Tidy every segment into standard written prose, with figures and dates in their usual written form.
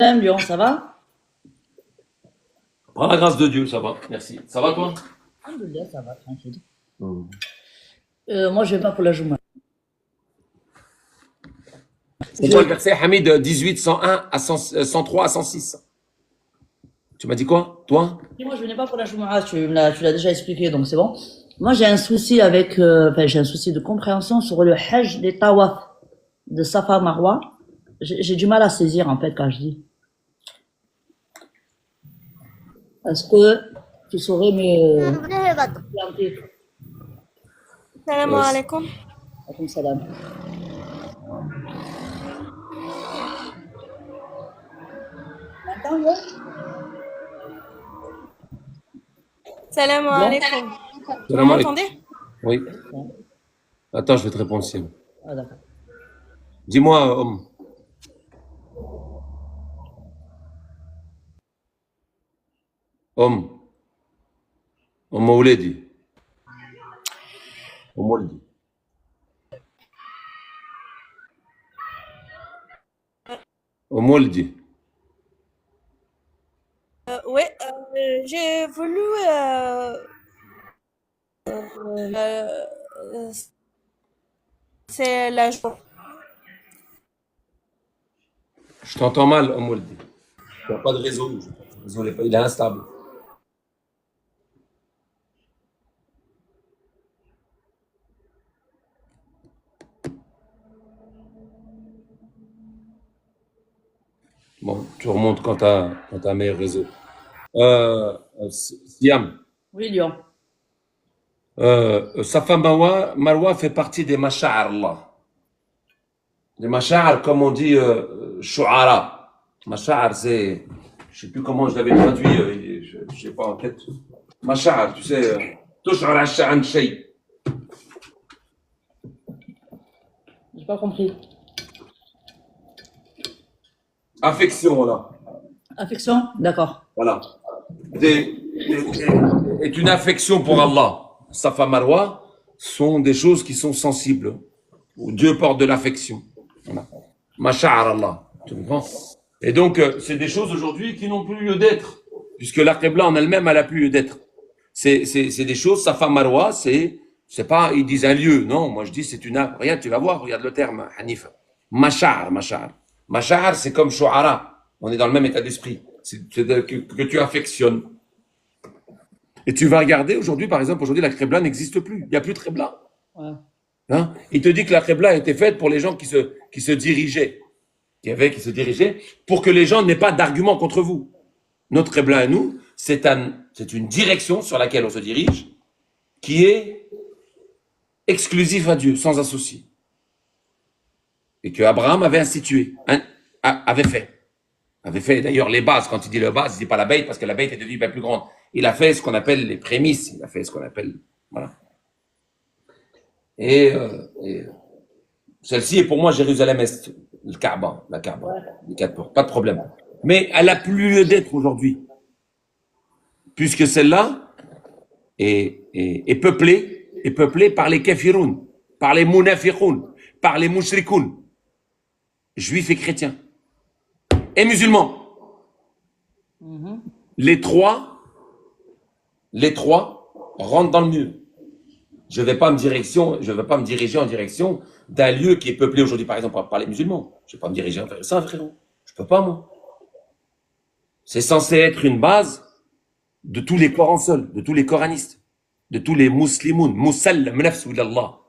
Salam Lyon, ça va? Par la grâce de Dieu, ça va. Merci. Ça va toi? Alhamdoulilah, ça va, tranquille. Hmm. Moi, je vais pas pour la Jouma. C'est quoi le Je, verset, Hamid 18, 101 à 100 103 à 106? Tu m'as dit quoi, toi? moi, je venais pas pour la Jouma, tu l'as déjà expliqué, donc c'est bon. Moi, j'ai un souci enfin, j'ai un souci de compréhension sur le Hajj des Tawaf de Safa Marwa. J'ai du mal à saisir, en fait, quand je dis. Est-ce que tu saurais me planter? السلام Euh, عليكم. Comme salam. Attends, Lyon? السلام Lyon? عليكم. Vous salam alaikum. m'entendez? Oui. Attends, je vais te répondre, Sim. Ah, d'accord. Dis-moi, homme. Homme. Homme Ouledi. Homme Ouledi. Homme Ouledi. Oui, j'ai voulu euh, c'est la journée. Je t'entends mal, homme Ouledi. Il n'y a pas de réseau. Le réseau, il est instable. Bon, tu remontes quand t'as meilleur réseau. Siam. Oui, Lyon. Safa Marwa fait partie des masha'ar Allah. Les masha'ar, comme on dit, shu'ara. Masha'ar, c'est, je sais plus comment je l'avais traduit, je sais pas en tête. Masha'ar, tu sais, tush'ar an shay. J'ai pas compris. Affection, voilà. Affection? D'accord. Voilà. Est une affection pour Allah. Safa Marwa sont des choses qui sont sensibles, où Dieu porte de l'affection. Voilà. Masha'ar Allah. Tu comprends? Et donc, c'est des choses aujourd'hui qui n'ont plus lieu d'être, puisque la Qibla en elle-même, elle a plus lieu d'être. C'est des choses, Safa Marwa, c'est pas, ils disent un lieu, non, moi je dis c'est une, regarde, tu vas voir, regarde le terme, Hanif. Masha'ar. Masha'ar, c'est comme Shu'ara. On est dans le même état d'esprit. Que tu affectionnes. Et tu vas regarder aujourd'hui, par exemple, aujourd'hui, la Qibla n'existe plus. Il n'y a plus de Qibla. Ouais. Hein? Il te dit que la Qibla a été faite pour les gens qui se dirigeaient, qui se dirigeaient, pour que les gens n'aient pas d'argument contre vous. Notre Qibla à nous, c'est une direction sur laquelle on se dirige, qui est exclusive à Dieu, sans associé. Et que Abraham avait institué, avait fait d'ailleurs les bases. Quand il dit le base, il dit pas la bête, parce que la bête est devenue bien plus grande. Il a fait ce qu'on appelle les prémices, il a fait ce qu'on appelle, voilà. Et celle-ci est pour moi Jérusalem-Est, le Kaaba, la Kaaba, les quatre portes, pas de problème. Mais elle a plus lieu d'être aujourd'hui, puisque celle-là est peuplée par les kafiroun, par les munafiqoun, par les mushrikoun, juifs et chrétiens, et musulmans. Les trois rentrent dans le mur. Je ne vais pas me diriger en direction d'un lieu qui est peuplé aujourd'hui, par exemple, par les musulmans. Je ne vais pas me diriger vers ça, frérot. Je peux pas, moi. C'est censé être une base de tous les Corans seuls, de tous les coranistes, de tous les muslimoun, musallam nafsu ilallah,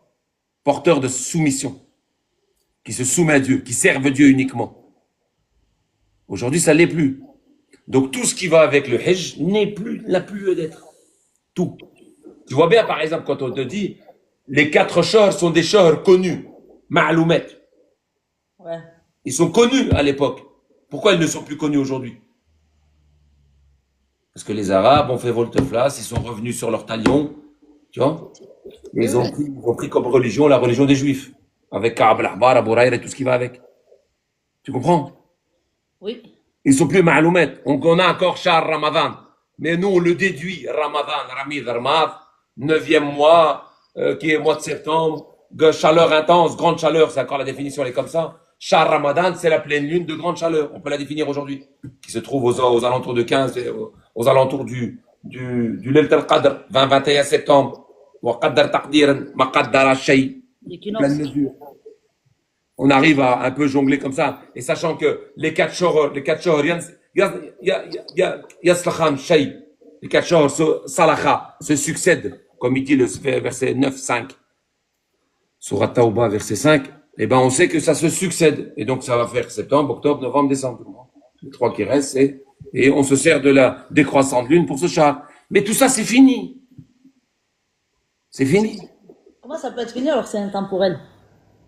porteurs de soumission, qui se soumettent à Dieu, qui servent Dieu uniquement. Aujourd'hui, ça l'est plus. Donc tout ce qui va avec le Hajj n'a plus lieu d'être. Tout. Tu vois bien, par exemple, quand on te dit les quatre chahrs sont des chahrs connus, ma'loumet. Ouais. Ils sont connus à l'époque. Pourquoi ils ne sont plus connus aujourd'hui? Parce que les Arabes ont fait volte-face, ils sont revenus sur leur talion, tu vois. Et Oui, oui. ils ont pris comme religion la religion des Juifs, avec Ka'ab al-Ahbar, Abu Huraïra et tout ce qui va avec. Tu comprends? Oui. Ils sont plus ma'loumet. On a encore Shah Ramadan. Mais nous, on le déduit. Ramadan, Ramid Ramad, 9e mois, qui est mois de septembre, chaleur intense, grande chaleur, c'est encore la définition, elle est comme ça. Shahr Ramadan, c'est la pleine lune de grande chaleur. On peut la définir aujourd'hui. Qui se trouve aux alentours de 15, aux alentours du Laylat al-Qadr, 20-21 septembre. Wa qaddar taqdiran, ma qaddara shay. L'équinoxe. Pleine mesure. On arrive à un peu jongler comme ça. Et sachant que les 4 jours, yaslakhan shay. Les 4 jours, salakha, se succèdent. Comme il dit le verset 9, 5. Surat Tawbah, verset 5. Eh ben, on sait que ça se succède. Et donc, ça va faire septembre, octobre, novembre, décembre. Les 3 qui restent, et on se sert de la décroissante lune pour ce char. Mais tout ça, c'est fini. C'est fini. Comment ça peut être fini alors que c'est intemporel?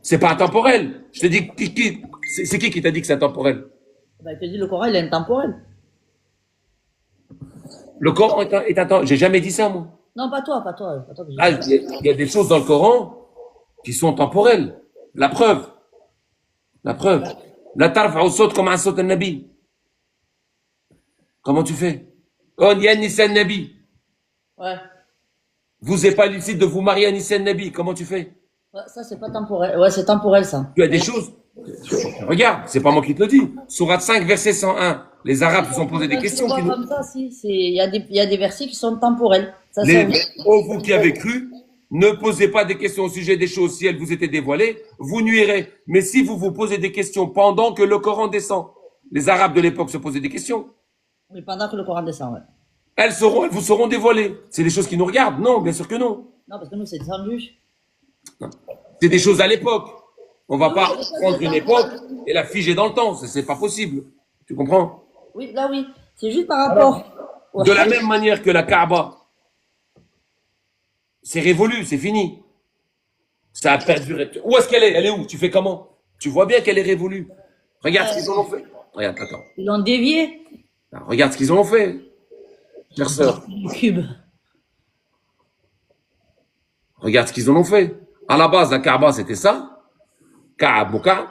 C'est pas intemporel. Je te dis, c'est qui t'a dit que c'est intemporel? Bah, il te dit le Coran, il est intemporel. Le Coran est intemporel. J'ai jamais dit ça, moi. Non, pas toi, pas toi. Pas toi que j'ai Ah, dit. il y a des choses dans le Coran qui sont temporelles. La preuve. La preuve. La tarfa au saut comme un saut al-Nabi. Comment tu fais? On y a Nissan Nabi. Ouais. Vous n'êtes pas lucide de vous marier à Nissan Nabi. Comment tu fais? Ouais, ça, c'est pas temporel. Ouais, c'est temporel, ça. Tu as des choses. Regarde, c'est pas moi qui te le dis. Sourate 5, verset 101. Les Arabes se sont posé des questions. Qui comme ça, si. Il y a des versets qui sont temporels. Ça, Oh, vous qui avez cru, ne posez pas des questions au sujet des choses si elles vous étaient dévoilées, vous nuirez. Mais si vous vous posez des questions pendant que le Coran descend, les Arabes de l'époque se posaient des questions, Oui, pendant que le Coran descend, ouais. elles vous seront dévoilées. C'est des choses qui nous regardent? Non, bien sûr que non. Non, parce que nous, c'est descendu. C'est des choses à l'époque. On va pas prendre une époque et la figer dans le temps. C'est pas possible. Tu comprends? Oui, là, oui. C'est juste par rapport. De la même manière que la Kaaba, c'est révolu, c'est fini. Ça a perduré. Où est-ce qu'elle est? Elle est où? Tu fais comment? Tu vois bien qu'elle est révolue. Regarde ce qu'ils en ont fait. Regarde, attends. Ils l'ont dévié. Alors, regarde ce qu'ils en ont fait. Chère sœur, Le cube. regarde ce qu'ils en ont fait. À la base, la Kaaba, c'était ça. Kaab, Moukab.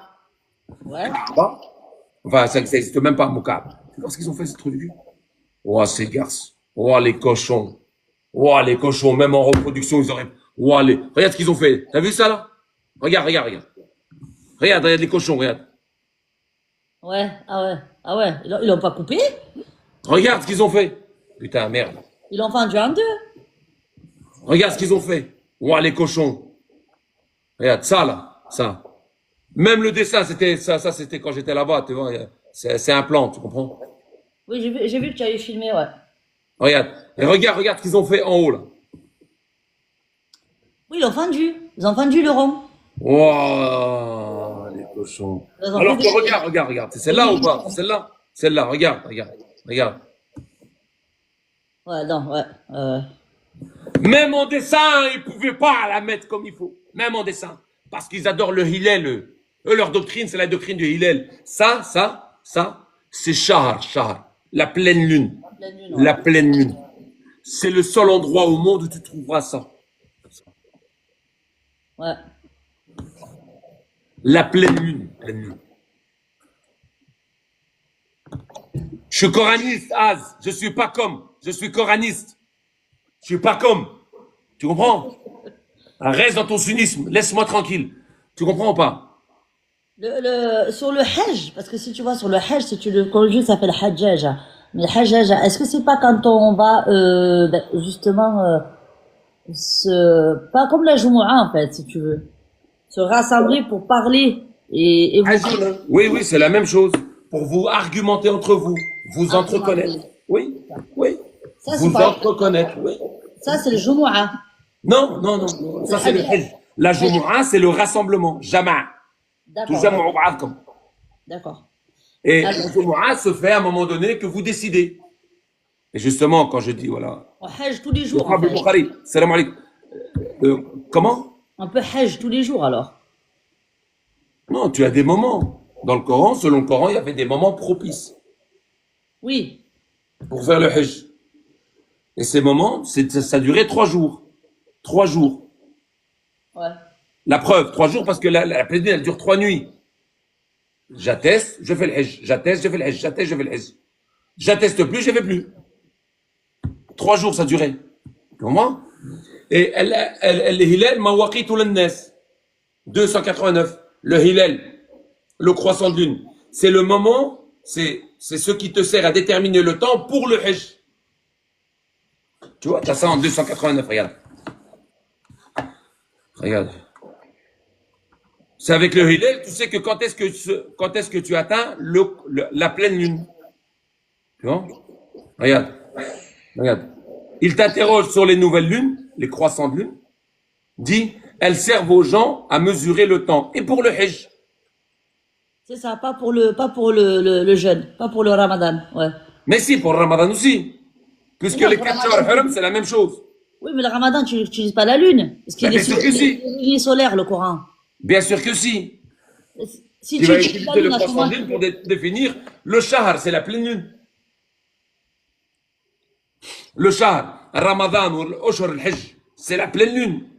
Ouais. Kaaba. Enfin, ça n'existe même pas, Moukab. Tu vois ce qu'ils ont fait, ces trucs? Oh, ces garces. Oh, les cochons. Oh, les cochons, même en reproduction, ils auraient. Oh, regarde ce qu'ils ont fait. T'as vu ça, là? Regarde, regarde, regarde. Regarde, regarde les cochons, regarde. Ouais, ah ouais. Ah ouais. Ils l'ont pas coupé. Regarde ce qu'ils ont fait. Putain, merde. Ils l'ont fendu en deux. Regarde ce qu'ils ont fait. Ouah, les cochons. Regarde, ça, là. Ça. Même le dessin, c'était ça, c'était quand j'étais là-bas, tu vois. C'est un plan, tu comprends? Oui, j'ai vu que tu avais filmé, ouais. Regarde. Et regarde ce qu'ils ont fait en haut, là. Oui, ils l'ont fendu. Ils ont fendu le rond. Ouah, les cochons. Ils ont Alors fait que des- regarde. C'est celle-là ou pas? Celle-là. Celle-là, regarde. Ouais, non, ouais. Même en dessin, ils pouvaient pas la mettre comme il faut. Même en dessin. Parce qu'ils adorent le Hillel, eux. Eux, leur doctrine, c'est la doctrine du Hillel. Ça, c'est Shahar. La pleine lune. La lune, ouais. La pleine lune. C'est le seul endroit au monde où tu trouveras ça. Ouais. La pleine lune. Pleine lune. Je suis coraniste, Az. Je suis pas comme. Je suis coraniste. Je suis pas comme. Tu comprends? Reste dans ton sunnisme. Laisse-moi tranquille. Tu comprends ou pas? Sur le Hajj, parce que si tu vois sur le Hajj, si tu le conjugues, ça fait le Hajjaja. Mais le Hajjaja, est-ce que c'est pas quand on va justement pas comme la Jumu'ah en fait, si tu veux, se rassembler pour parler et Oui, c'est la même chose. Pour vous argumenter entre vous, vous entreconnaître. Oui. Ça, c'est Vous pas- entreconnaître, oui. ça c'est le Jumu'ah. Non. Ça, c'est le Hajj. La Jumu'ah, c'est le rassemblement. Jama'a. Tout D'accord. Jama'a. D'accord. Et la Jumu'ah se fait à un moment donné que vous décidez. Et justement, quand je dis, voilà. On Hajj tous les jours. En fait. Bukhari, salam alaikum. Comment? On peut Hajj tous les jours alors. Non, tu as des moments. Dans le Coran, selon le Coran, il y avait des moments propices Oui. pour faire le Hajj. Et ces moments, ça durait 3 jours. 3 jours. Ouais. La preuve, 3 jours, parce que la pleine lune, elle dure 3 nuits. J'atteste, je fais le Hajj. J'atteste, je fais le Hajj. J'atteste, je fais le Hajj. J'atteste plus, je fais plus. 3 jours, ça durait. Comment? Et le Hillel, Mawaqitu l'Annas. 289. Le Hillel. le croissant de lune. C'est le moment, c'est ce qui te sert à déterminer le temps pour le Hajj. Tu vois, tu as ça en 289, regarde. Regarde. C'est avec le Hillel, tu sais que quand est-ce que tu atteins la pleine lune. Tu vois? Regarde. Regarde. Il t'interroge sur les nouvelles lunes, les croissants de lune. Dit, elles servent aux gens à mesurer le temps. Et pour le Hajj. C'est ça, pas pour le jeûne, pas pour le Ramadan. Ouais. Mais si, pour le Ramadan aussi. Puisque Non, les pour 4 Ramadan, Shahr Haram, c'est la même chose. Oui, mais le Ramadan, tu n'utilises pas la lune. Parce qu'il Bien sûr que si. il est solaire, le Coran. Bien sûr que si. Si Tu tu vas utilises la utiliser le lune à ce croissant de moment, lune pour définir le Shahr, c'est la pleine lune. Le Shahr, Ramadan ou l'Oshur al-Hajj, c'est la pleine lune.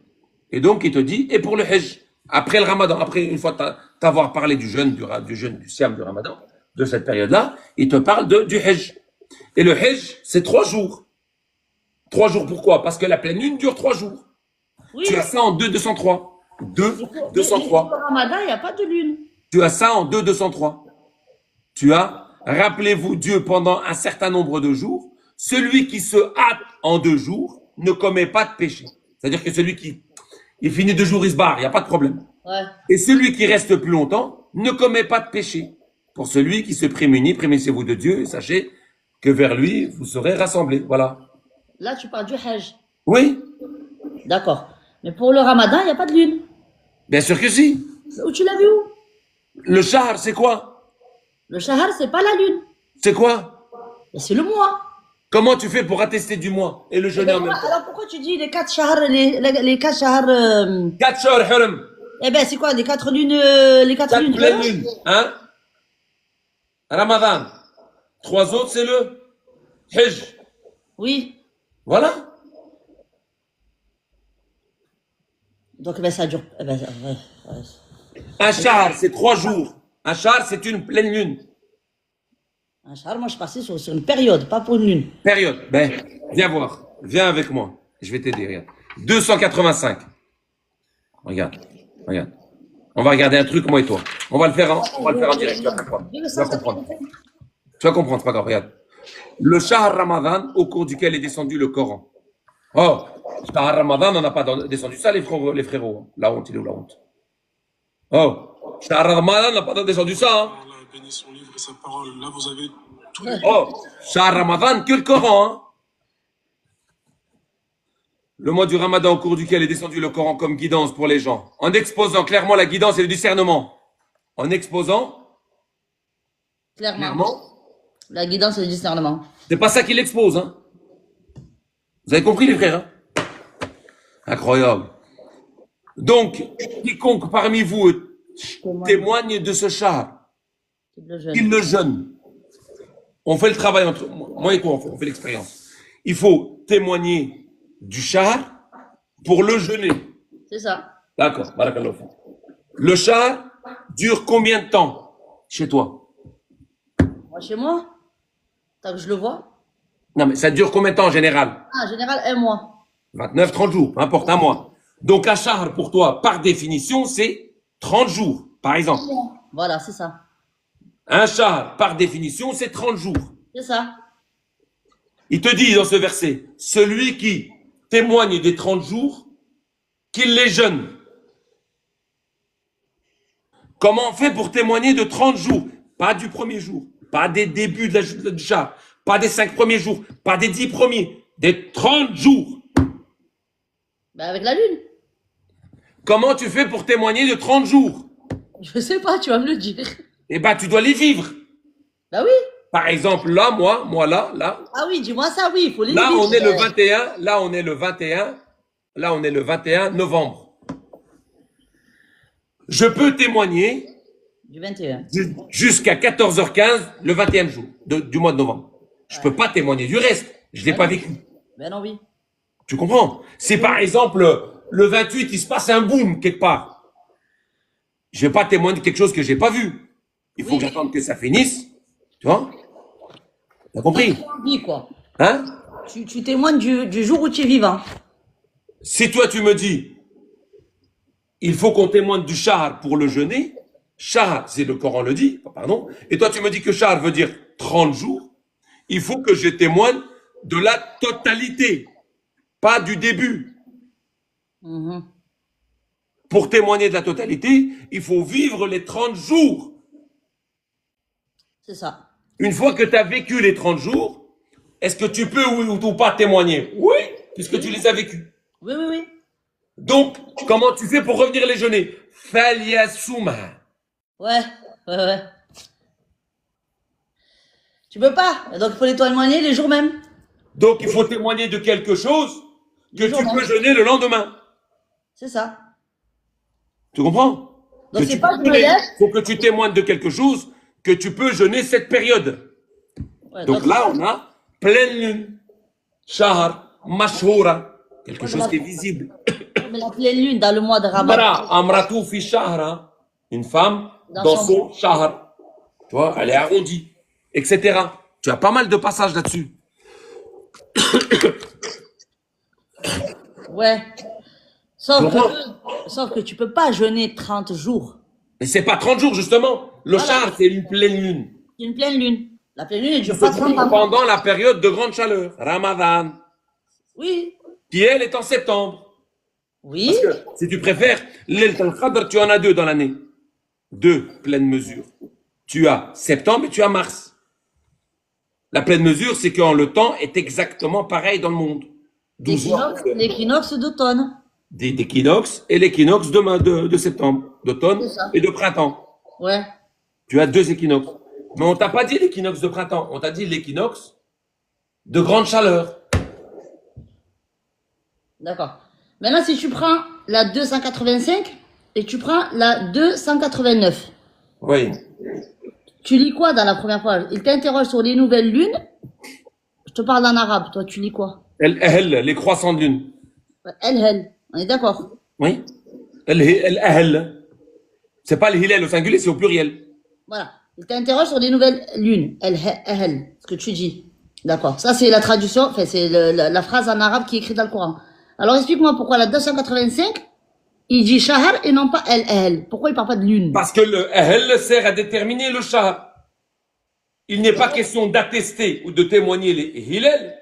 Et donc, il te dit, et pour le Hajj, après le Ramadan, après une fois t'avoir parlé du jeûne, du Siam, du Ramadan, de cette période-là, il te parle du Hajj. Et le Hajj, c'est 3 jours. 3 jours pourquoi? Parce que la pleine lune dure 3 jours. oui, Tu as ça en 203. mais pour le 203. Ramadan, il n'y a pas de lune. Tu as ça en 203. Tu as, rappelez-vous Dieu pendant un certain nombre de jours, celui qui se hâte en 2 jours ne commet pas de péché. C'est-à-dire que celui qui il finit 2 jours, il se barre, il n'y a pas de problème. Ouais. Et celui qui reste plus longtemps ne commet pas de péché. Pour celui qui se prémunit, prémunissez-vous de Dieu et sachez que vers lui, vous serez rassemblés. Voilà. Là, tu parles du Hajj. Oui, D'accord. Mais pour le Ramadan, il n'y a pas de lune. bien sûr que si. Où tu l'as vu où? Le Shahr, c'est quoi? Le Shahar, c'est pas la lune. C'est quoi? C'est le mois. Comment tu fais pour attester du mois et le jeûner en même temps? Alors pourquoi tu dis les 4 Shahar, les 4 Shahar 4 Shahr Haram, eh ben, c'est quoi, les 4 lunes, les 4 4 lunes pleines lunes, hein? Ramadan. 3 autres, c'est le Hajj. Oui. Voilà. Donc, ben, ça dure. Eh ben, ouais, ouais. Un Shahr, c'est 3 jours. Un Shahr, c'est une pleine lune. Un Shahar, moi, je passais sur une période, pas pour une lune. Période. Ben, viens voir. Viens avec moi. Je vais t'aider, regarde. 285. Regarde. Regarde. On va regarder un truc, moi et toi. On va le faire en direct. Tu vas comprendre. Tu vas comprendre. Tu vas comprendre, c'est pas grave, regarde. Le Shahr Ramadan, au cours duquel est descendu le Coran. Oh, Shahr Ramadan, on n'a pas descendu ça, les frérots. La honte, il est où la honte? Oh, Shahr Ramadan, on n'a pas descendu ça, hein. Allah bénit son livre et sa parole. Là, vous avez tous Oh, Shahr Ramadan, que le Coran, hein. Le mois du Ramadan au cours duquel est descendu le Coran comme guidance pour les gens, en exposant clairement la guidance et le discernement. En exposant clairement. La guidance et le discernement. C'est pas ça qu'il expose, hein. Vous avez compris, les frères, hein? Incroyable. Donc, quiconque parmi vous témoigne de ce Shahr, il le jeûne. On fait le travail entre moi et toi, on fait l'expérience. Il faut témoigner du Shahr pour le jeûner. C'est ça. D'accord, barakallahu fik. Le Shahr dure combien de temps chez toi? Moi, chez moi, tant que je le vois. Non, mais ça dure combien de temps en général? Ah, en général, un mois. 29, 30 jours, peu importe, un mois. Donc un Shahr pour toi, par définition, c'est 30 jours, par exemple. Voilà, c'est ça. Un Shahr, par définition, c'est 30 jours. C'est ça. Il te dit dans ce verset, celui qui témoigne des 30 jours, qu'il les jeûne. Comment on fait pour témoigner de 30 jours? Pas du premier jour, pas des débuts du Shahr, pas des 5 premiers jours, pas des 10 premiers, des 30 jours. Ben, avec la lune. Comment tu fais pour témoigner de 30 jours? Je sais pas, tu vas me le dire. Eh ben, tu dois les vivre. Bah oui. Par exemple, là, moi, là, Ah oui, dis-moi ça, oui, il faut les là, vivre. on est le 21, là, on est le 21 novembre. Je peux témoigner Du 21. jusqu'à 14h15 le 20e jour du mois de novembre. Je peux pas témoigner du reste. Je l'ai pas vécu. Ben non, oui. Tu comprends? Si par exemple, le 28, il se passe un boom quelque part, je vais pas témoigner de quelque chose que j'ai pas vu. Il faut Oui. que j'attende que ça finisse. Tu vois? T'as compris? Vie, quoi. Hein? Tu témoignes du jour où tu es vivant. Si toi tu me dis, il faut qu'on témoigne du Shahr pour le jeûner, Shahr, c'est le Coran le dit, pardon. Et toi, tu me dis que Shahr veut dire 30 jours. Il faut que je témoigne de la totalité, pas du début. Mhm. Pour témoigner de la totalité, il faut vivre les 30 jours. C'est ça. Une fois que tu as vécu les 30 jours, est-ce que tu peux ou pas témoigner? Oui, puisque tu les as vécus. Oui, oui, oui. Donc, comment tu fais pour revenir les jeûner? Falyasuma. Ouais, ouais, ouais. Tu peux pas. Donc, il faut les témoigner les jours même. Donc, il faut témoigner de quelque chose que Le jour tu même. peux jeûner le lendemain. C'est ça. Tu comprends? Donc, Que c'est tu pas peux que je me jeûner. lève. Faut que tu témoignes de quelque chose que tu peux jeûner cette période. Ouais, Donc là, on a pleine lune, shahr, mashhoura, quelque Ouais, chose qui est visible. mais la pleine lune dans le mois de Ramadan. Amra, amratu fi shahra, une femme Dans dans son son shahr. Tu vois, elle est arrondie, etc. Tu as pas mal de passages là-dessus. Ouais. Sauf que tu peux pas jeûner 30 jours. Mais c'est pas 30 jours, justement. Le Voilà. shahr, c'est une pleine lune. C'est une pleine lune. La pleine lune, elle Qui dure se pas 30 trouve ans. pendant la période de grande chaleur, Ramadan, Oui. qui elle est en septembre. Oui. Parce que, si tu préfères, l'Layl al-Qadr, tu en as deux dans l'année. Deux pleines mesures. Tu as septembre et tu as mars. La pleine mesure, c'est quand le temps est exactement pareil dans le monde. 12 heures. L'équinoxe d'automne. D'équinoxe et l'équinoxe de septembre, d'automne C'est ça. et de printemps. Ouais. Tu as deux équinoxes. Mais on t'a pas dit l'équinoxe de printemps, on t'a dit l'équinoxe de grande chaleur. D'accord. Maintenant, si tu prends la 285 et tu prends la 289, Oui. tu lis quoi dans la première page? Il t'interroge sur les nouvelles lunes. Je te parle en arabe. Toi, tu lis quoi? Les croissants de lune. Elle. On est d'accord? Oui. C'est pas le hilal au singulier, c'est au pluriel. Voilà. Il t'interroge sur les nouvelles lunes. Ce que tu dis. D'accord. Ça, c'est la traduction, enfin, c'est la phrase en arabe qui est écrite dans le Coran. Alors, explique-moi pourquoi la 285, il dit shahar et non pas el. Pourquoi il parle pas de lune? Parce que le ahl sert à déterminer le shahr. Il n'est pas question d'attester ou de témoigner les hilal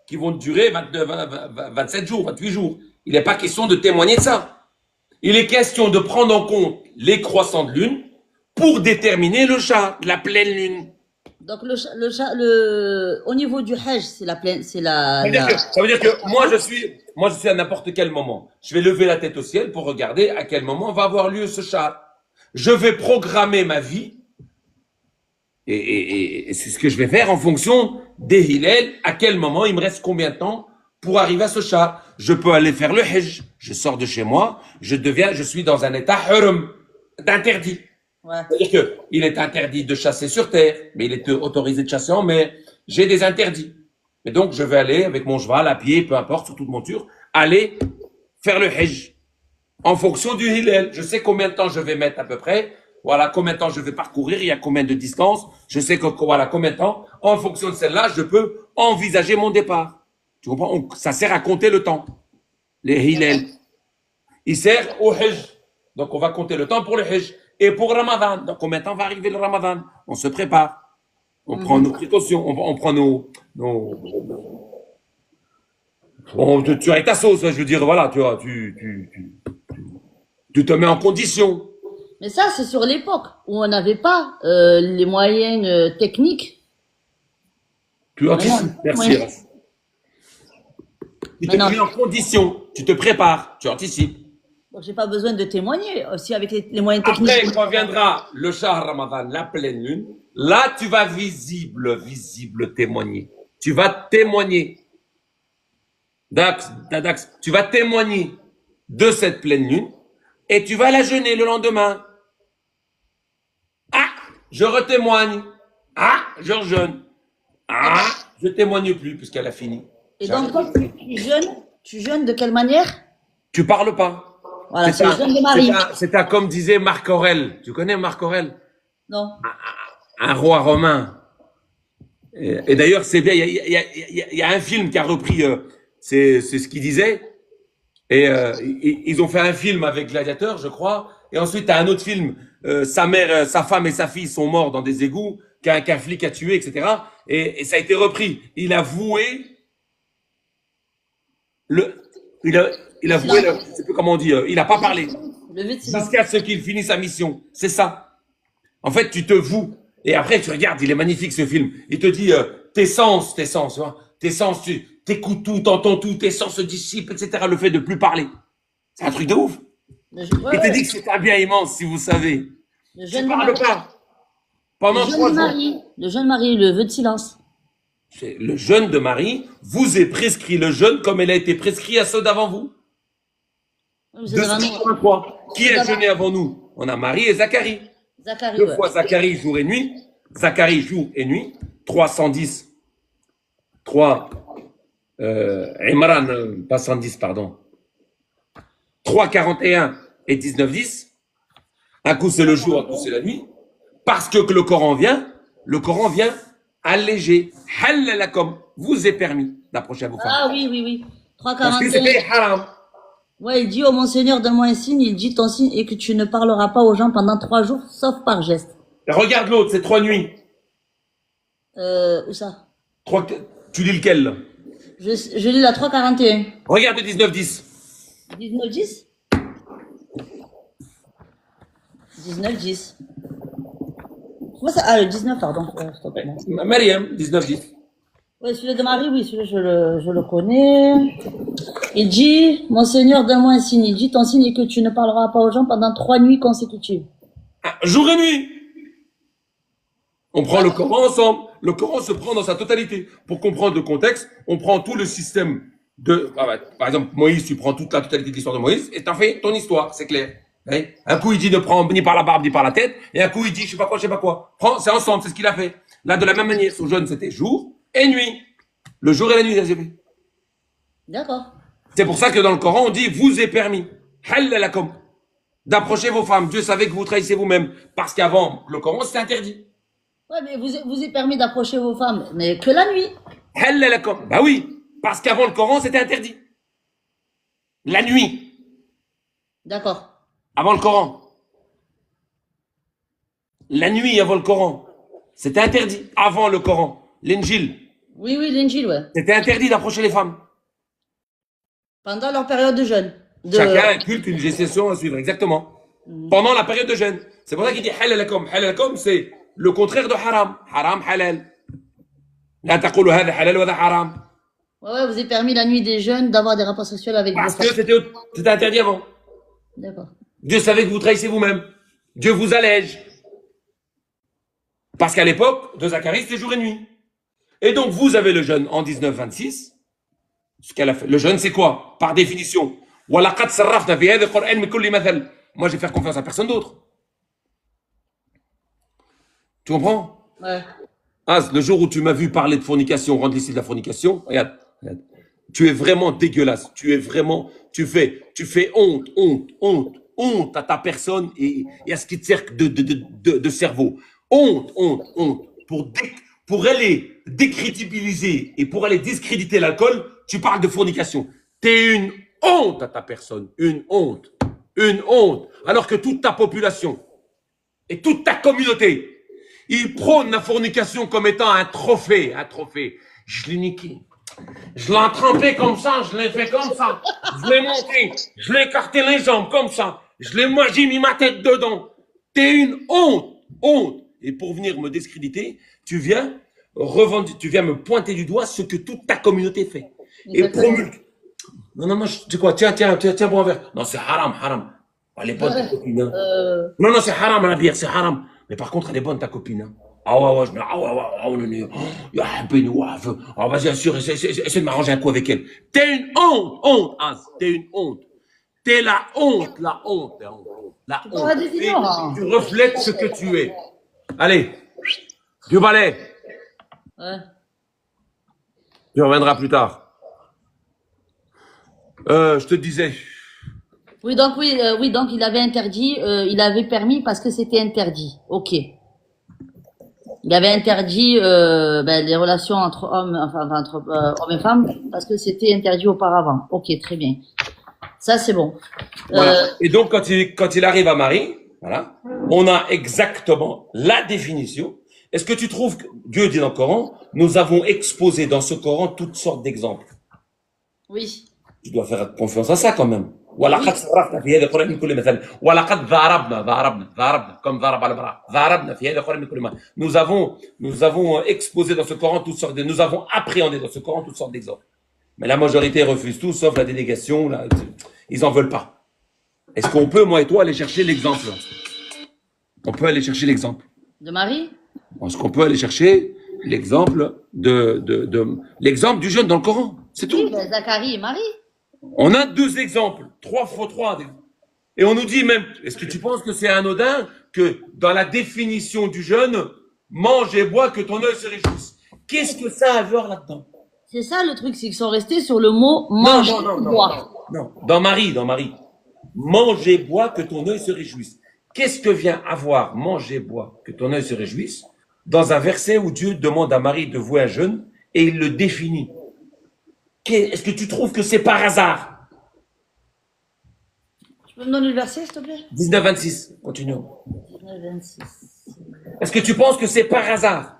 qui vont durer 27 jours, 28 jours. Il n'est pas question de témoigner de ça. Il est question de prendre en compte les croissants de lune pour déterminer le shahr, la pleine lune. Donc, au niveau du hajj, c'est la pleine, c'est Ça veut dire que moi je suis à n'importe quel moment. Je vais lever la tête au ciel pour regarder à quel moment va avoir lieu ce shahr. Je vais programmer ma vie et c'est ce que je vais faire en fonction des hilal, à quel moment il me reste combien de temps pour arriver à ce shahr. Je peux aller faire le hajj. Je sors de chez moi, je suis dans un état hurum, d'interdit. Ouais. C'est-à-dire que il est interdit de chasser sur terre, mais il est autorisé de chasser en mer. J'ai des interdits. Et donc, je vais aller avec mon cheval, à pied, peu importe, sur toute monture, aller faire le hajj. En fonction du hilal. Je sais combien de temps je vais mettre à peu près. Voilà, combien de temps je vais parcourir, il y a combien de distance. Je sais que, voilà, combien de temps. En fonction de celle-là, je peux envisager mon départ. Tu comprends? Ça sert à compter le temps. Les hilal. Il sert au hajj. Donc, on va compter le temps pour le hajj. Et pour Ramadan, dans combien de temps va arriver le Ramadan? On se prépare. On prend nos précautions. On prend tu as ta sauce, je veux dire, voilà, tu vois, tu te mets en condition. Mais ça, c'est sur l'époque où on n'avait pas les moyens techniques. Tu anticipes. Merci. Ouais. Ras. Tu te Maintenant- mets en condition. Tu te prépares. Tu anticipes. Donc, j'ai pas besoin de témoigner aussi avec les moyens techniques. Après, quand viendra le Shahr Ramadan, la pleine lune, là, tu vas visible témoigner. Tu vas témoigner. Dax, tu vas témoigner de cette pleine lune et tu vas la jeûner le lendemain. Ah, je retémoigne. Ah, je rejeûne. Ah, je témoigne plus puisqu'elle a fini. Et donc, quand tu jeûnes de quelle manière? Tu parles pas. Voilà, c'est le jeûne de Marie. C'est comme disait Marc Aurèle. Tu connais Marc Aurèle? Non. Un roi romain. Et d'ailleurs, c'est bien, il y a un film qui a repris, c'est ce qu'il disait. Et ils ont fait un film avec Gladiateur, je crois. Et ensuite, tu as un autre film, sa mère, sa femme et sa fille sont morts dans des égouts, qu'un flic a tué, etc. Et ça a été repris. Il a voué le, il a voué le, je sais plus comment on dit, il a pas parlé. Le vœu de silence. Jusqu'à ce qu'il finisse sa mission. C'est ça. En fait, tu te voues. Et après, tu regardes, il est magnifique ce film. Il te dit, tes sens, tu vois. Tes sens, tu écoutes tout, t'entends tout, tes sens se dissipent, etc. Le fait de plus parler. C'est un truc de ouf. Ouais, Il te ouais. dit que c'est un bien immense, si vous savez. Le Tu jeune parles mari. pas. Pendant Le 3 jeune jours. mari. Le jeune mari, le vœu de silence. C'est le jeûne de Marie vous est prescrit le jeûne comme elle a été prescrit à ceux d'avant vous. Vous êtes vraiment- 283. Qui a jeûné avant nous? On a Marie et Zacharie. Zacharie, Deux ouais. fois Zacharie jour et nuit. Zacharie jour et nuit. 310. 3. Imran, pas 110, pardon. 341 et 1910. Un coup c'est le jour, un coup c'est la nuit. Parce que le Coran vient alléger. Halal lakum, vous est permis d'approcher à vos femmes. Ah oui, oui, oui. Parce que 3,41. c'était haram. Ouais, il dit, oh mon Seigneur, donne-moi un signe. Il dit ton signe et que tu ne parleras pas aux gens pendant 3 jours, sauf par geste. Regarde l'autre, c'est 3 nuits. Où ça? Tu lis lequel là? Je lis la 3,41. Regarde le 19-10. 19-10 19-10. Comment ça? Ah, le 19, pardon. Stop, non. Mariam, 19-10. Ouais, celui de Marie, oui, celui-là, je le connais. Il dit, mon Seigneur, donne-moi un signe. Il dit, ton signe est que tu ne parleras pas aux gens pendant 3 nuits consécutives. Ah, jour et nuit. On prend le Coran ensemble. Le Coran se prend dans sa totalité. Pour comprendre le contexte, on prend tout le système de... par exemple, Moïse, tu prends toute la totalité de l'histoire de Moïse et t'en fais ton histoire, c'est clair. Hein? Un coup, il dit ne prends ni par la barbe ni par la tête. Et un coup, il dit je sais pas quoi. Prends, c'est ensemble, c'est ce qu'il a fait. Là, de la même manière, son jeûne, c'était jour et nuit. Le jour et la nuit, j'ai fait. D'accord. C'est pour ça que dans le Coran, on dit vous est permis. Halal lakum. D'approcher vos femmes. Dieu savait que vous trahissez vous-même. Parce qu'avant, le Coran, c'était interdit. Ouais, mais vous est permis d'approcher vos femmes, mais que la nuit. Halal lakum. Bah oui. Parce qu'avant le Coran, c'était interdit. La nuit. D'accord. Avant le Coran. La nuit avant le Coran. C'était interdit. Avant le Coran. L'Injil. Oui, oui, l'Injil, ouais. C'était interdit d'approcher les femmes. Pendant leur période de jeûne. Chacun a un culte, une gestation à suivre, exactement. Pendant la période de jeûne. C'est pour ça qu'il dit halal lakum. Halal lakum, c'est le contraire de haram. Haram, halal. La taqulu hadha halal wa hadha haram. Ouais, vous est permis la nuit des jeûnes d'avoir des rapports sexuels avec vos Parce que femmes. c'était interdit avant. D'accord. Dieu savait que vous trahissez vous-même. Dieu vous allège. Parce qu'à l'époque, de Zacharie, c'était jour et nuit. Et donc, vous avez le jeûne en 1926. Ce qu'elle a fait. Le jeûne, c'est quoi? Par définition. وَلَقَدْ صَرَّفْنَا فِي هَذَا الْقُرْآنِ مِنْ كُلِّ مَثَلٍ. Moi, je vais faire confiance à personne d'autre. Tu comprends? Ouais. Az, le jour où tu m'as vu parler de fornication, rendre licite de la fornication, regarde. Tu es vraiment dégueulasse. Tu fais honte à ta personne et à ce qui te sert de cerveau. Honte. Pour aller décrédibiliser et pour aller discréditer l'alcool, tu parles de fornication. T'es une honte à ta personne. Une honte. Alors que toute ta population et toute ta communauté, ils prônent la fornication comme étant un trophée. Je l'ai niqué. Je l'ai trempé comme ça, je l'ai fait comme ça. Je l'ai monté, je l'ai écarté les jambes comme ça. Moi, j'ai mis ma tête dedans. T'es une honte. Et pour venir me discréditer, tu viens me pointer du doigt ce que toute ta communauté fait. Et promulgue. Non, tu sais quoi, tiens, bois un verre. Non, c'est haram. Elle est bonne ta copine. Hein. Non, c'est haram la bière, c'est haram. Mais par contre, elle est bonne ta copine. Hein. Vas-y, assure, essaie de m'arranger un coup avec elle. T'es une honte, Az, t'es une honte. T'es la honte. La honte. Tu reflètes ce que tu es. Allez, du balai. Ouais. Tu reviendras plus tard. Je te disais. Oui, donc il avait interdit, il avait permis parce que c'était interdit. Ok. Il avait interdit les relations entre hommes, entre hommes et femmes parce que c'était interdit auparavant. Ok, très bien. Ça, c'est bon. Voilà. Et donc, quand il arrive à Marie, voilà, on a exactement la définition. Est-ce que tu trouves que Dieu dit dans le Coran, nous avons exposé dans ce Coran toutes sortes d'exemples. Oui. Tu dois faire confiance à ça quand même. ولقد صرفنا في هذا القرآن من كل مثل ولقد ضربنا comme ضرب المرأة ضربنا في هذا القرآن من كل مثل. Nous avons exposé dans ce Coran toutes sortes nous avons appréhendé dans ce Coran toutes sortes d'exemples. Mais la majorité refuse tout, sauf la délégation. Là, ils en veulent pas. Est-ce qu'on peut, moi et toi, aller chercher l'exemple? On peut aller chercher l'exemple. De Marie? Est-ce qu'on peut aller chercher l'exemple l'exemple du jeune dans le Coran? C'est tout. Oui, ben, Zacharie et Marie. On a 2 exemples, 3 fois 3. Et on nous dit même, est-ce que tu penses que c'est anodin que dans la définition du jeûne, mange et bois que ton œil se réjouisse? Qu'est-ce que ça a à voir là-dedans? C'est ça le truc, c'est qu'ils sont restés sur le mot mange et bois. Non, dans Marie. Mange et bois que ton œil se réjouisse. Qu'est-ce que vient avoir mange et bois que ton œil se réjouisse dans un verset où Dieu demande à Marie de vouer un jeûne et il le définit? Est-ce que tu trouves que c'est par hasard? Tu peux me donner le verset, s'il te plaît? 19-26, continuons. 26. Est-ce que tu penses que c'est par hasard?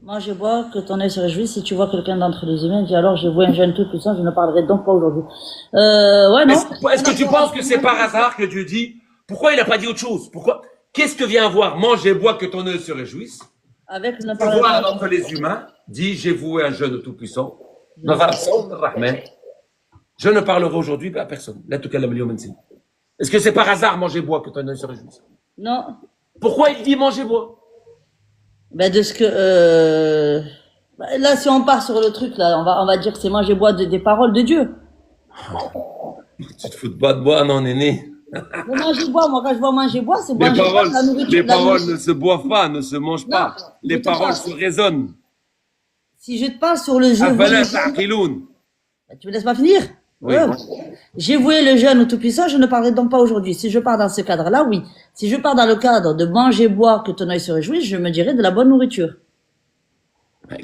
Mange et bois, que ton œil se réjouisse. Si tu vois quelqu'un d'entre les humains, dis alors, je vois un jeune tout puissant, je ne parlerai donc pas aujourd'hui. Ouais, non. Est-ce que tu penses que c'est par hasard que Dieu dit? Pourquoi il n'a pas dit autre chose? Pourquoi? Qu'est-ce que vient voir mange et bois que ton œil se réjouisse? Avec ne Tu parlerai vois pas. entre les humains, dit j'ai voué un jeune au Tout-Puissant. Je ne parlerai aujourd'hui à personne. Est-ce que c'est par hasard mange et bois que ton œil se réjouisse? Non. Pourquoi il dit mange et bois? Ben, de ce que, là, si on part sur le truc, là, on va dire que c'est mange et bois des paroles de Dieu. Tu te fous de pas de bois, non, néné? Le mange et bois, moi, quand je vois manger et bois, c'est manger et bois, la nourriture. Les paroles ne se boivent pas, ne se mangent pas. Non, Les je te paroles parle. se raisonnent. Si je te parle sur le jeu, tu me laisses pas finir? Oui. Ouais. J'ai voué le jeûne au Tout-Puissant, je ne parlerai donc pas aujourd'hui. Si je pars dans ce cadre-là, oui. Si je pars dans le cadre de manger, boire, que ton œil se réjouisse, je me dirais de la bonne nourriture.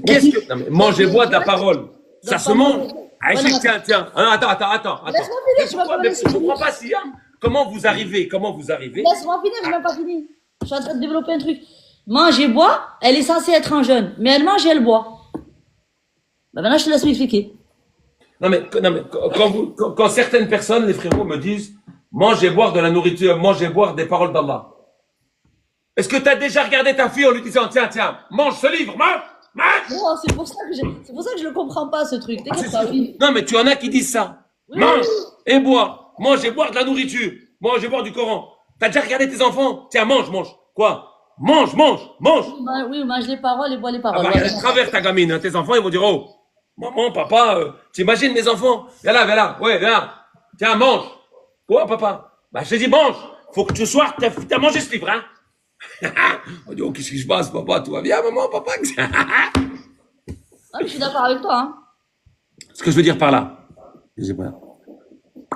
Qu'est-ce que... Non, mais mange et bois de la parole. Ça se mange. Ah, Voilà. tiens. Ah, attends. Laisse-moi finir, je vais pas Mais laisser je finir. comprends pas, Siam. Comment vous arrivez? Laisse-moi finir, je n'ai même pas fini. Je suis en train de développer un truc. Mange et bois, elle est censée être en jeûne, mais elle mange et elle boit. Ben maintenant, je te laisse m'expliquer. Non, mais quand certaines personnes, les frérots, me disent mange et boire de la nourriture, mange et boire des paroles d'Allah. Est-ce que tu as déjà regardé ta fille en lui disant tiens, mange ce livre, mange? Non, c'est pour ça que je le comprends pas, ce truc. T'inquiète pas, oui. Non, mais tu en as qui disent ça. Oui. Mange et bois. Mange et boire de la nourriture. Mange et boire du Coran. T'as déjà regardé tes enfants? Tiens, mange. Quoi? Mange. Oui, mange les paroles et bois les Ah paroles. bah, Ouais. regarde, travers ta gamine, hein, tes enfants, ils vont dire, oh, maman, papa, t'imagines mes enfants? Viens là, ouais, viens. Tiens, mange. Quoi, papa? Bah, je te dis, mange. Faut que ce soir, t'as mangé ce livre, hein? On dit, oh, qu'est-ce qui se passe, papa? Tout va bien, maman, papa? Ah, mais je suis d'accord avec toi, hein. Ce que je veux dire par là,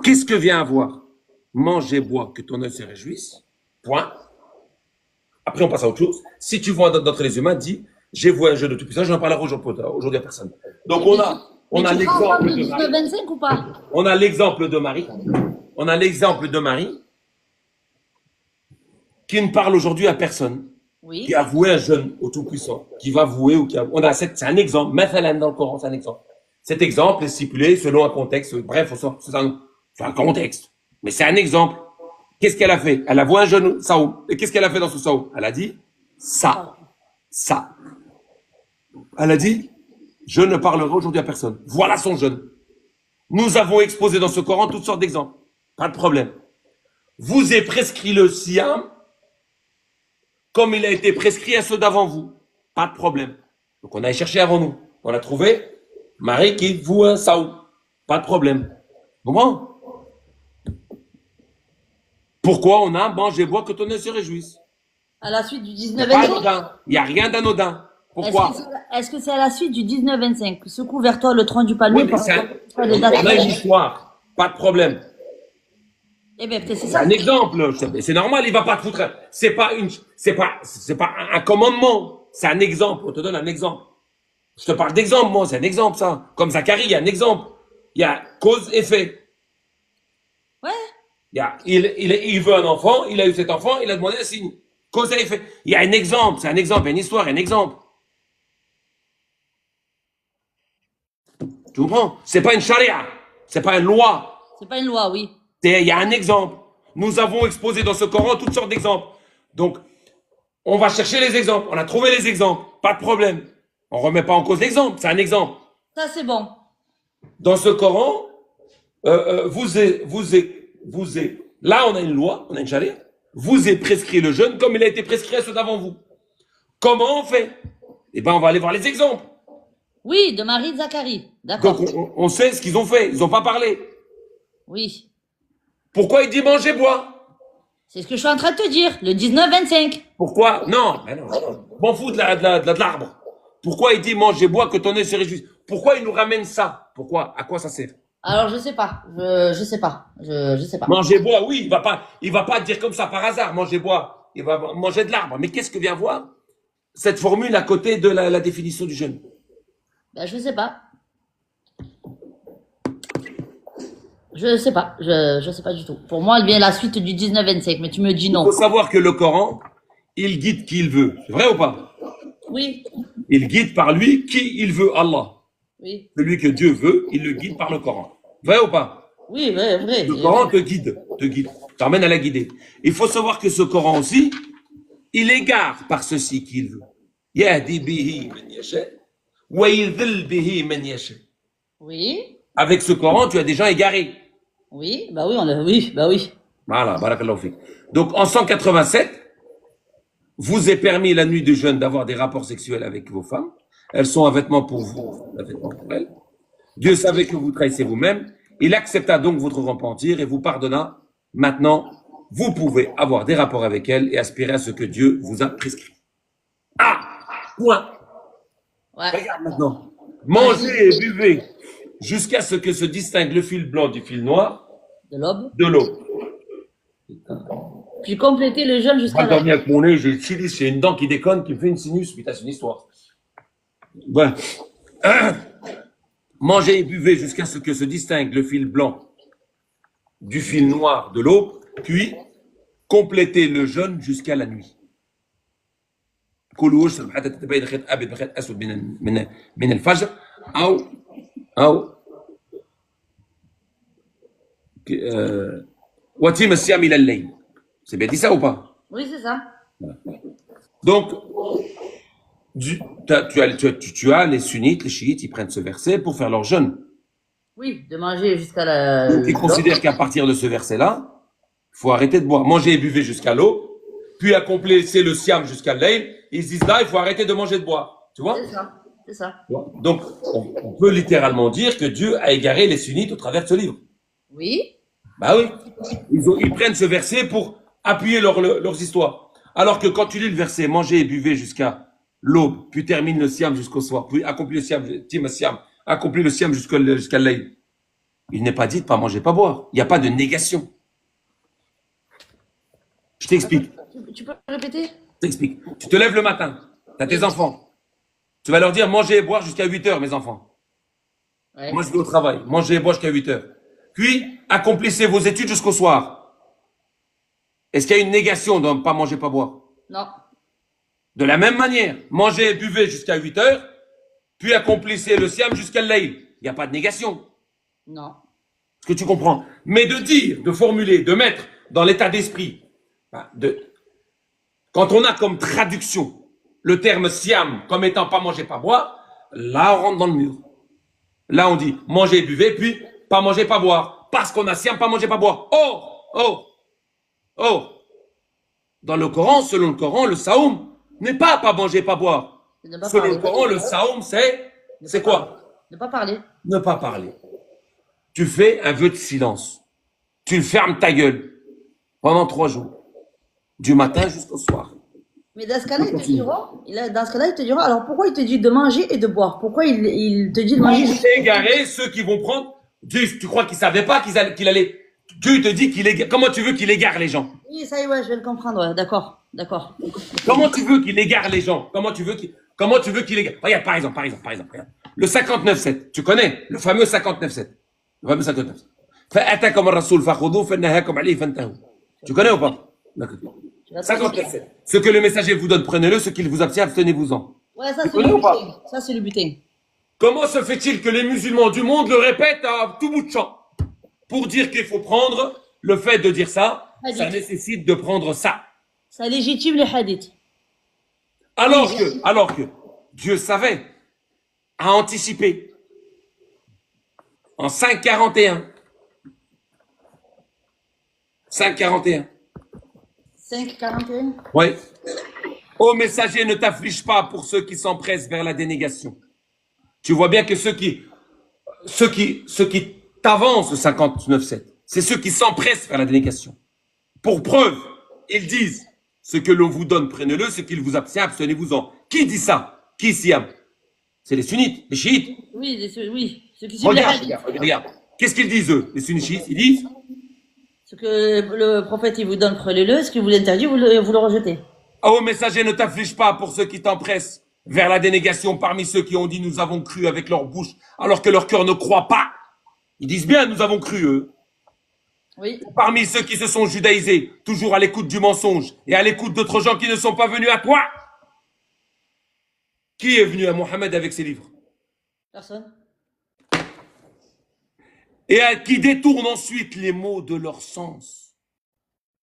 qu'est-ce que vient avoir? Mange et bois, que ton œil se réjouisse. Point. Après, on passe à autre chose. Si tu vois d'entre les humains, dis, j'ai voué un jeu de Tout-Puissant, je n'en parlerai aujourd'hui à personne. Donc, on a Mais tu prends l'exemple le de Marie. 25 ou pas? On a l'exemple de Marie. Qui ne parle aujourd'hui à personne. Oui. Qui a voué un jeûne au Tout-Puissant. Qui va vouer ou qui a, c'est un exemple. Mathalan dans le Coran, c'est un exemple. Cet exemple est stipulé selon un contexte. Bref, c'est un contexte. Mais c'est un exemple. Qu'est-ce qu'elle a fait? Elle a voué un jeûne saoum. Et qu'est-ce qu'elle a fait dans ce saoum? Elle a dit ça. Elle a dit je ne parlerai aujourd'hui à personne. Voilà son jeûne. Nous avons exposé dans ce Coran toutes sortes d'exemples. Pas de problème. Vous est prescrit le siam comme il a été prescrit à ceux d'avant vous. Pas de problème. Donc on a cherché avant nous. On a trouvé Marie qui voue un saoum. Pas de problème. Comment? Pourquoi on a mange et bois que ton œil se réjouisse? À la suite du C'est pas 19-25. anodin. Il n'y a rien d'anodin. Pourquoi? Est-ce que c'est à la suite du 19-25? Secoue vers toi le tronc du palmier. Oui, mais pour- on a une histoire. Pas de problème. Eh bien, peut-être c'est C'est ça. un exemple. C'est normal, il va pas te foutre. C'est pas un commandement. C'est un exemple. On te donne un exemple. Je te parle d'exemple, moi. C'est un exemple, ça. Comme Zacharie, il y a un exemple. Il y a cause-effet. Il veut un enfant, il a eu cet enfant, il a demandé un signe. Cause à effet. Il y a un exemple, c'est un exemple, il y a une histoire, un exemple. Tu comprends? C'est pas une charia, c'est pas une loi. C'est pas une loi, oui. Il y a un exemple. Nous avons exposé dans ce Coran toutes sortes d'exemples. Donc, on va chercher les exemples. On a trouvé les exemples. Pas de problème. On remet pas en cause l'exemple. C'est un exemple. Ça, c'est bon. Dans ce Coran, là, on a une loi, on a une charia. Vous est prescrit le jeûne comme il a été prescrit à ceux d'avant vous. Comment on fait? Eh ben, on va aller voir les exemples. Oui, de Marie de Zacharie. D'accord. Donc, on sait ce qu'ils ont fait. Ils n'ont pas parlé. Oui. Pourquoi il dit manger, bois? C'est ce que je suis en train de te dire. Le 19-25. Pourquoi? Non, mais non. M'en fous de l'arbre. Pourquoi il dit manger, bois, que ton œil se réjouisse? Pourquoi il nous ramène ça? Pourquoi? À quoi ça sert? Alors, je sais pas. Je sais pas. Je sais pas. Manger, bois, oui, il va pas dire comme ça par hasard, manger, bois. Il va manger de l'arbre. Mais qu'est-ce que vient voir cette formule à côté de la définition du jeûne? Ben, je sais pas. Je sais pas. Je sais pas du tout. Pour moi, elle vient la suite du 19-25, mais tu me dis Il non. faut savoir que le Coran, il guide qui il veut. C'est vrai ou pas? Oui. Il guide par lui qui il veut, Allah. Oui. Celui que Dieu veut, il le guide par le Coran. Vrai ou pas? Oui, vrai, vrai. Le Coran te guide, t'emmène à la guider. Il faut savoir que ce Coran aussi, il égare par ceci qu'il veut. Yahdi bihi man yasha, wa yudhil bihi man yasha. Oui. Avec ce Coran, tu as des gens égarés. Oui. Bah oui, oui, bah oui. Voilà, barakallahu fik. Donc, en 187, vous est permis la nuit du jeûne d'avoir des rapports sexuels avec vos femmes. Elles sont un vêtement pour vous, un vêtement pour elles. Dieu savait que vous trahissez vous-même. Il accepta donc votre repentir et vous pardonna. Maintenant, vous pouvez avoir des rapports avec elles et aspirer à ce que Dieu vous a prescrit. Ah! Point. Ouais. Regarde maintenant. Mangez et buvez jusqu'à ce que se distingue le fil blanc du fil noir De l'aube. de l'eau. Puis compléter le jeûne Moi, jusqu'à la... dormir avec mon nez, j'ai une dent qui déconne, qui me fait une sinus. Putain, c'est une histoire. Ouais. Mangez et buvez jusqu'à ce que se distingue le fil blanc du fil noir de l'eau, puis complétez le jeûne jusqu'à la nuit. كلوا واشربوا حتى تتبين الخيط الابيض من الخيط الاسود من الفجر او وتم الصيام الى الليل. C'est bien dit ça ou pas? Oui, c'est ça. Donc, tu as les sunnites, les chiites, ils prennent ce verset pour faire leur jeûne. Oui, de manger jusqu'à la... Donc, ils considèrent qu'à partir de ce verset-là, il faut arrêter de boire. Manger et buvez jusqu'à l'eau, puis accomplissez le siam jusqu'à l'ail. Ils se disent là, il faut arrêter de manger et de boire. Tu vois? C'est ça, c'est ça. Donc, on peut littéralement dire que Dieu a égaré les sunnites au travers de ce livre. Oui. Bah oui. Ils prennent ce verset pour appuyer leurs histoires. Alors que quand tu lis le verset, mangez et buvez jusqu'à l'aube, puis termine le siam jusqu'au soir, puis accomplis le siam, accomplis le siam jusqu'à l'ail. Il n'est pas dit de pas manger, pas boire. Il n'y a pas de négation. Je t'explique. Tu peux répéter? Je t'explique. Tu te lèves le matin, tu as tes enfants. Tu vas leur dire mangez et boire jusqu'à 8 heures, mes enfants. Ouais. Moi, je vais au travail. Mangez et boire jusqu'à 8 heures. Puis, accomplissez vos études jusqu'au soir. Est-ce qu'il y a une négation de ne pas manger, pas boire? Non. De la même manière, mangez et buvez jusqu'à 8 heures, puis accomplissez le siam jusqu'à l'ail. Il n'y a pas de négation. Non. Est-ce que tu comprends? Mais de dire, de formuler, de mettre dans l'état d'esprit, quand on a comme traduction le terme siam comme étant pas manger, pas boire, là on rentre dans le mur. Là on dit manger et buvez, puis pas manger, pas boire. Parce qu'on a siam, pas manger, pas boire. Oh! Dans le Coran, selon le Coran, le saoum n'est pas manger, pas boire. Selon le Coran, le saoum, c'est quoi? Ne pas parler. Ne pas parler. Tu fais un vœu de silence. Tu fermes ta gueule pendant 3 jours. Du matin jusqu'au soir. Mais dans ce cas-là, ils te diront, alors pourquoi il te dit de manger et de boire? Pourquoi il te dit de manger? C'est égaré ceux qui vont prendre. Dieu, tu crois qu'il savait pas qu'il allait. Dieu te dit qu'il égare. Comment tu veux qu'il égare les gens? Oui, ça y est, ouais, je vais le comprendre, ouais, d'accord. Comment tu veux qu'il égare les gens? Comment tu veux qu'il égare? Regarde, par exemple, regarde. Le 59.7. Tu connais? Le fameux 59.7. Le fameux 59.7. فأتاكم الرسول فخذوه فنهاكم عليه فانتهوا. Tu connais ou pas? D'accord. 57. Ce que le messager vous donne, prenez-le. Ce qu'il vous abstient, abstenez-vous-en. Ouais, ça Tu c'est le connais ou pas? butin. Ça c'est le butin. Comment se fait-il que les musulmans du monde le répètent à tout bout de champ? Pour dire qu'il faut prendre, le fait de dire ça, ça nécessite de prendre ça. Ça légitime les hadiths. Alors que Dieu savait, a anticipé, en 541, 541, 5,41. oui. Ô messager, ne t'afflige pas pour ceux qui s'empressent vers la dénégation. Tu vois bien que ceux qui t'avancent le 59,7, c'est ceux qui s'empressent vers la dénégation. Pour preuve, ils disent, ce que l'on vous donne, prenez-le, ce qu'il vous abstient, abstenez-vous-en. Qui dit ça? Qui ici? C'est les sunnites, les chiites. Oui, ceux qui suivent les hadiths. Regarde. Qu'est-ce qu'ils disent, eux, les sunnites chiites? Ils disent, Ce que le prophète il vous donne, prenez-le. Ce qu'il vous interdit, vous le rejetez. ô messager, ne t'afflige pas pour ceux qui t'empressent vers la dénégation parmi ceux qui ont dit nous avons cru avec leur bouche, alors que leur cœur ne croit pas. Ils disent bien nous avons cru, eux. Oui. Parmi ceux qui se sont judaïsés, toujours à l'écoute du mensonge et à l'écoute d'autres gens qui ne sont pas venus à toi. Qui est venu à Mohammed avec ses livres? Personne. Et qui détournent ensuite les mots de leur sens.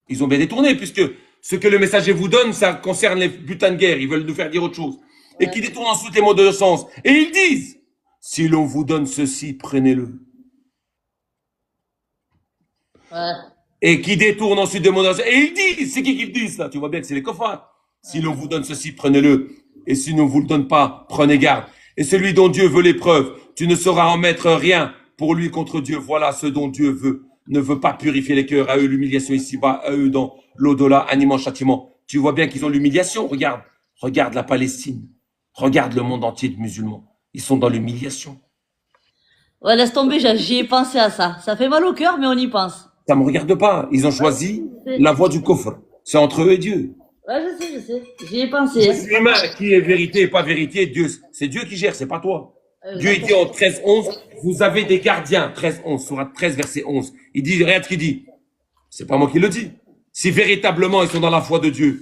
Ils ont bien détourné, puisque ce que le messager vous donne, ça concerne les butins de guerre. Ils veulent nous faire dire autre chose. Et qui détournent ensuite les mots de leur sens. Et ils disent, si l'on vous donne ceci, prenez-le. Ouais. Et qui détournent ensuite des mots de leur sens. Et ils disent, c'est qui le disent là? Tu vois bien que c'est les koffars. Si l'on vous donne ceci, prenez-le. Et si l'on ne vous le donne pas, prenez garde. Et celui dont Dieu veut l'épreuve, tu ne sauras en mettre rien pour lui contre Dieu. Voilà ce dont Dieu veut. Ne veut pas purifier les cœurs, à eux l'humiliation ici-bas, à eux dans l'au-delà, animant châtiment. Tu vois bien qu'ils ont l'humiliation. Regarde la Palestine. Regarde le monde entier de musulmans. Ils sont dans l'humiliation. Ouais, laisse tomber, j'y ai pensé à ça. Ça fait mal au cœur, mais on y pense. Ça me regarde pas. Ils ont choisi la voie du coffre. C'est entre eux et Dieu. Ouais, je sais. J'y ai pensé. L'humain qui est vérité et pas vérité, Dieu, c'est Dieu qui gère, c'est pas toi. Dieu il dit en 13-11, vous avez des gardiens. 13-11, Sourate 13, verset 11. Il dit, regarde ce qu'il dit. C'est pas moi qui le dis. Si véritablement ils sont dans la foi de Dieu,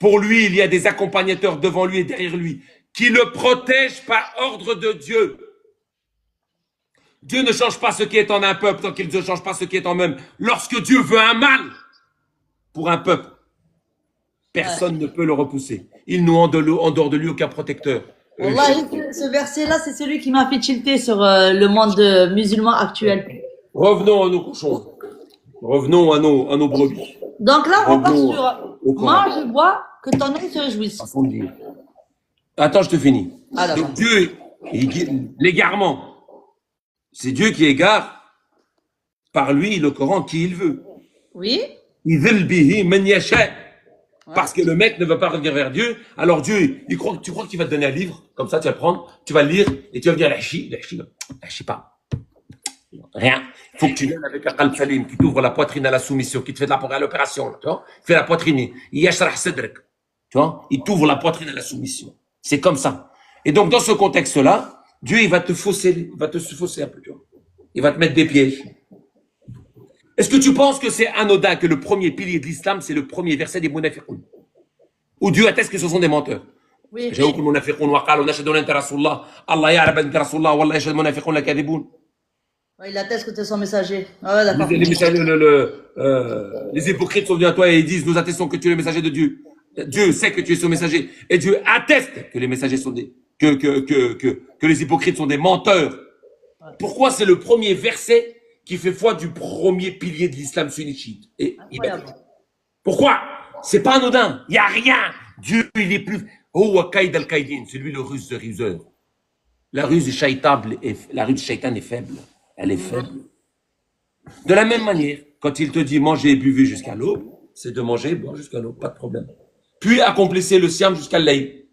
pour lui, il y a des accompagnateurs devant lui et derrière lui qui le protègent par ordre de Dieu. Dieu ne change pas ce qui est en un peuple tant qu'il ne change pas ce qui est en même. Lorsque Dieu veut un mal pour un peuple, personne ne peut le repousser. Il nous en dehors de lui aucun protecteur. Wallahi, ce verset-là, c'est celui qui m'a fait tilter sur le monde musulman actuel. Revenons à nos cochons. Revenons à nos brebis. Donc là, on part sur au Coran. mange et bois, que ton œil se réjouisse. Attends, je te finis. Ah, d'accord. Donc Dieu, l'égarement, c'est Dieu qui égare par lui le Coran qui il veut. Oui. Idhil bihi man yasha. Parce que le mec ne veut pas revenir vers Dieu, alors Dieu, tu crois qu'il va te donner un livre, comme ça tu vas le prendre, tu vas le lire, et tu vas me dire, lâchi pas. Rien. Il faut que tu viennes avec un qalb salim, qui t'ouvre la poitrine à la soumission, qui te fait de l'opération, tu vois. Il fait la poitrine, il yashrah sadrak. Tu vois, il t'ouvre la poitrine à la soumission. C'est comme ça. Et donc, dans ce contexte-là, Dieu, il va te fausser un peu, tu vois. Il va te mettre des pièges. Est-ce que tu penses que c'est anodin que le premier pilier de l'islam, c'est le premier verset des munafiqoun? Où Dieu atteste que ce sont des menteurs. Oui. جاءوكم المنافقون وقالوا نشهد أنك رسول الله الله يعلم أنك رسول الله والله يشهد المنافقون لكاذبون. Il atteste que tu es son messager. Ah ouais, d'accord. Les hypocrites sont venus à toi et ils disent nous attestons que tu es le messager de Dieu. Dieu sait que tu es son messager et Dieu atteste que les messagers sont que les hypocrites sont des menteurs. Pourquoi c'est le premier verset qui fait foi du premier pilier de l'islam sunnite? Et pourquoi? C'est pas anodin. Il y a rien. Dieu, il est plus. Oh, Kaïd al-Kaïdin, c'est lui le ruse de ruseur. La ruse du shaitan est faible. Elle est faible. De la même manière, quand il te dit mangez et buvez jusqu'à l'aube, c'est de manger et boire jusqu'à l'aube, pas de problème. Puis accomplissez le siam jusqu'à l'aïd.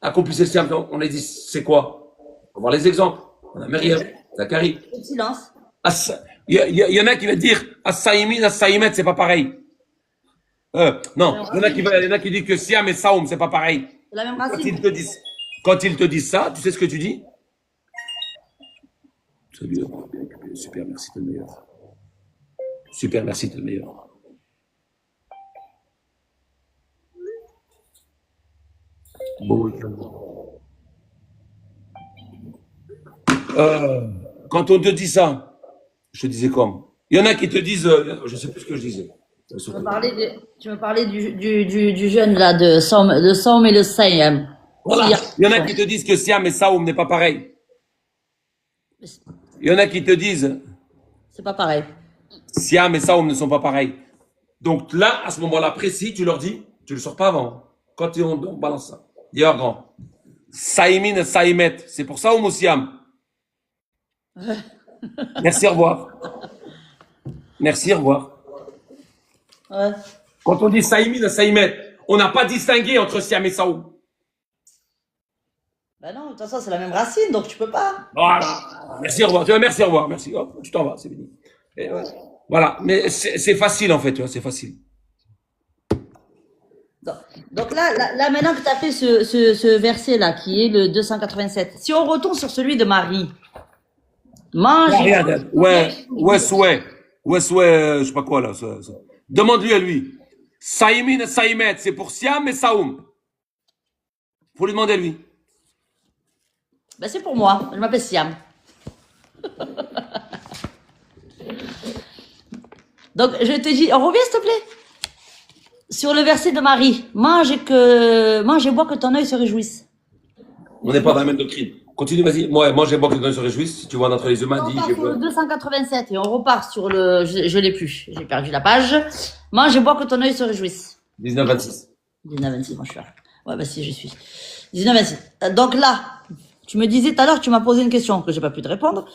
Accomplissez le siam, on a dit c'est quoi? On va voir les exemples. On a Myriam, Zacharie. Le silence. Il y en a qui va dire as-saïmin, as-saïmet, c'est pas pareil. Non, il y en a qui disent que siam et saoum, c'est pas pareil. C'est la même racine. Quand ils te disent ça, tu sais ce que tu dis? Salut, super, merci, t'es le meilleur. Super, merci, t'es le meilleur. Bon week-end. Quand on te dit ça, je te disais comme. Il y en a qui te disent, je sais plus ce que je disais. Tu me parlais du jeune là, de Somme et le Sayem. Voilà. Il y en a qui te disent que Siam et Saoum n'est pas pareil. Il y en a qui te disent C'est pas pareil. Siam et Saoum ne sont pas pareils. Donc là, à ce moment-là précis, tu leur dis, tu le sors pas avant. Quand on balance ça. Dis-leur grand. Saïmin et Saïmet, c'est pour Saoum ou Siam? Merci, au revoir. Merci, au revoir. Ouais. Quand on dit Saïmin et Saïmet, on n'a pas distingué entre Siam et Saoum. Ben non, de toute façon, c'est la même racine, donc tu peux pas. Voilà. Merci, au revoir. Tu vois, merci, au revoir. Merci. Hop, tu t'en vas, c'est fini. Et ouais. Voilà. Mais c'est facile, en fait, tu vois, c'est facile. Donc là, maintenant que tu as fait ce verset-là, qui est le 287, si on retourne sur celui de Marie, mange. Ouais, je sais pas quoi, là. Ça. Demande-lui à lui. Saïmin et Saïmet, c'est pour Siam et Saoum. Faut lui demander à lui. Ben c'est pour moi, je m'appelle Siam. Donc je te dis, on revient s'il te plaît sur le verset de Marie. Mange et bois que ton œil se réjouisse. On n'est pas dans la même doctrine. Continue, vas-y. Moi, mange et bois que ton œil se réjouisse. Si tu vois d'entre les humains, On dis. repart sur le 287 et on repart sur le. Je l'ai plus, j'ai perdu la page. Mange et bois que ton œil se réjouisse. 19-26. 19-26, moi je suis là. Ouais, bah si, je suis. 19-26. Donc là, tu me disais tout à l'heure, tu m'as posé une question que j'ai pas pu te répondre.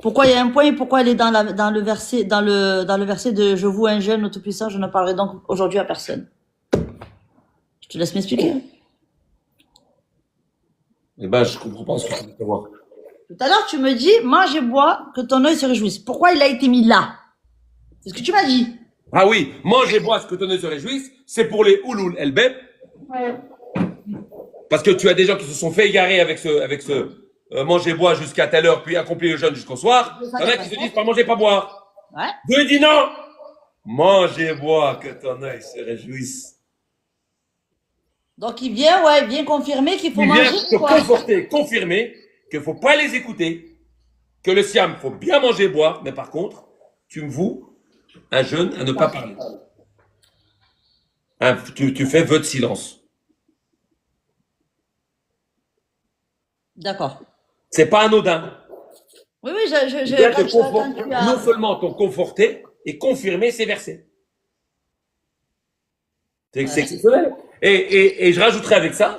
Pourquoi il y a un point et pourquoi elle est dans le verset de je vous un jeune le tout-puissant, je ne parlerai donc aujourd'hui à personne. Je te laisse m'expliquer. Eh ben, je comprends pas ce que tu veux savoir. Tout à l'heure, tu me dis, mange et bois, que ton œil se réjouisse. Pourquoi il a été mis là? C'est ce que tu m'as dit. Ah oui, mange et bois, ce que ton œil se réjouisse, c'est pour les Ouloul El-Beb. Ouais. Parce que tu as des gens qui se sont fait égarer avec ce manger et bois jusqu'à telle heure, puis accomplir le jeûne jusqu'au soir. Il y en a qui se disent pas manger, pas boire. Ouais. Dieu dit non. Mange et bois, que ton œil se réjouisse. Donc il vient confirmer qu'il faut Il manger. vient te quoi. conforter, confirmer qu'il faut pas les écouter, que le siam, faut bien manger et boire, mais par contre, tu me voues un jeûne à ne pas parler. Hein, tu fais vœu de silence. D'accord. C'est pas anodin. Oui, oui, Il vient te quand tu as- non seulement t'en conforter et confirmer ces versets. C'est exceptionnel. Et je rajouterai avec ça,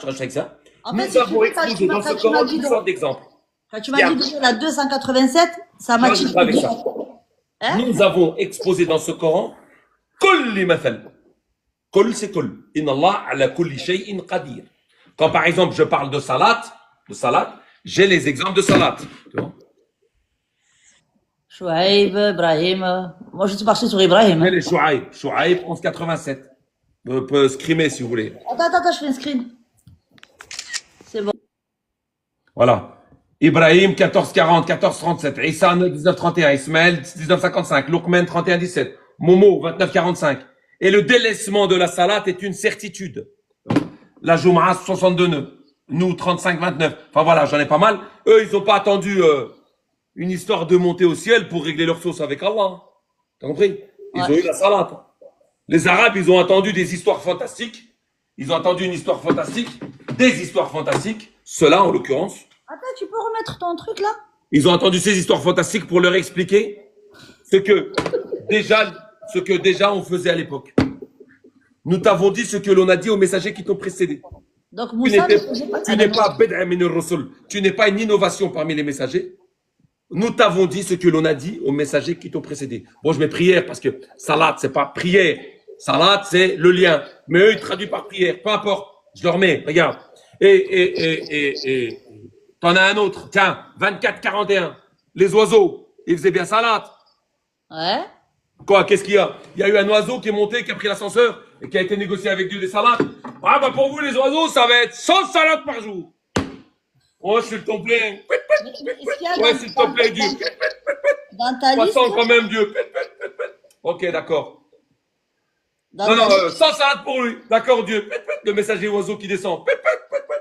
En nous fait, si tu avons veux, quand exposé dans ce tu m'as Coran dit toutes donc- sortes d'exemples. Quand tu m'as dit de la 287, ça Je m'a rajouterai avec ça. Hein? Nous avons exposé dans ce Coran kulli mathal. Kul c'est kul. Inna Allah ala kulli shay'in qadir. Quand par exemple je parle de salat, j'ai les exemples de salat. Tu vois? Chouaïb, Ibrahim. Moi, je suis parti sur Ibrahim. Mais les Chouaïb 1187. On peut scrimer si vous voulez. Attends, je fais un screen. C'est bon. Voilà. Ibrahim 1440, 1437. Issa 1931. Ismaël 1955. Luqman 3117. Momo 2945. Et le délaissement de la salat est une certitude. La Jum'a 62. Nous 35-29. Enfin voilà, j'en ai pas mal. Eux, ils n'ont pas attendu une histoire de monter au ciel pour régler leur sauce avec Allah. T'as compris? Ils ont eu la salat. Les Arabes, ils ont attendu des histoires fantastiques. Ils ont attendu une histoire fantastique, des histoires fantastiques. Ceux-là, en l'occurrence. Attends, tu peux remettre ton truc là? Ils ont entendu ces histoires fantastiques pour leur expliquer ce que déjà on faisait à l'époque. Nous t'avons dit ce que l'on a dit aux messagers qui t'ont précédé. Donc, Tu Moussa, n'es pas une innovation parmi les messagers. Nous t'avons dit ce que l'on a dit aux messagers qui t'ont précédé. Bon, je mets prière parce que salat, c'est pas prière. Salat, c'est le lien. Mais eux, ils traduisent par prière. Peu importe. Je leur mets, regarde. Et t'en as un autre. Tiens, 24-41. Les oiseaux, ils faisaient bien salat. Ouais. Quoi, qu'est-ce qu'il y a? Il y a eu un oiseau qui est monté, qui a pris l'ascenseur et qui a été négocié avec Dieu des salades. Ah, bah pour vous, les oiseaux, ça va être 100 salades par jour. Oh, s'il te plaît. Ouais, s'il te plaît, Dieu. dans ta liste, Poisson quand même, Dieu. Ok, d'accord. dans Non, ta non, liste, sans salade pour lui. D'accord, Dieu. Le messager oiseau qui descend.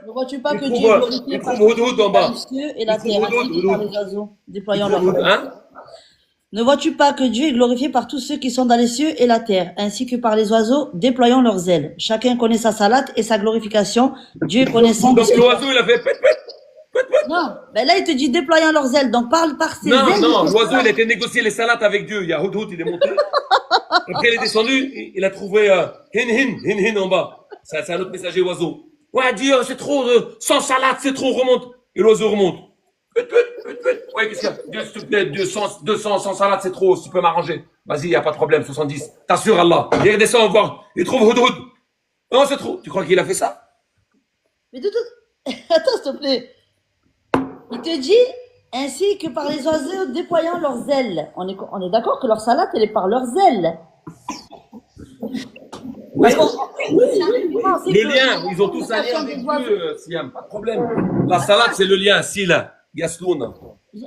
ne vois-tu pas Il que trouve, Dieu est glorifié il par trouve tous ceux Houdoud qui en sont dans bas. les cieux et Il la trouve terre, ainsi que par Houdoud. les oiseaux Il déployant trouve leurs Houdoud, ailes? hein? Ne vois-tu pas que Dieu est glorifié par tous ceux qui sont dans les cieux et la terre, ainsi que par les oiseaux déployant leurs ailes? Chacun connaît sa salade et sa glorification. Dieu est connaissant de Donc ce qu'il l'oiseau, il a fait Non, ben là, il te dit déployant leurs ailes. Donc parle par ses Non, ailes. non, l'oiseau, il a été négocier les salades avec Dieu. Il y a Houdoud, il est monté. Après, il est descendu, il a trouvé hin en bas. C'est un autre messager oiseau. Ouais, Dieu, c'est trop, sans salade, c'est trop, remonte. Et l'oiseau remonte. Ouais, qu'est-ce qu'il y a? Dieu, s'il te plaît, 200 sans salade, c'est trop, si tu peux m'arranger. Vas-y, il n'y a pas de problème, 70. T'assures, Allah. Il redescend voir. Il trouve Houdoud. Non, c'est trop. Tu crois qu'il a fait ça? Mais attends, s'il te plaît. Il te dit ainsi que par les oiseaux déployant leurs ailes. On est d'accord que leur salade, elle est par leurs ailes. Oui. Le Le lien, ils ont tous un lien avec Dieu, Siam, pas de problème. La salade, c'est le lien, Sila, Gasloun.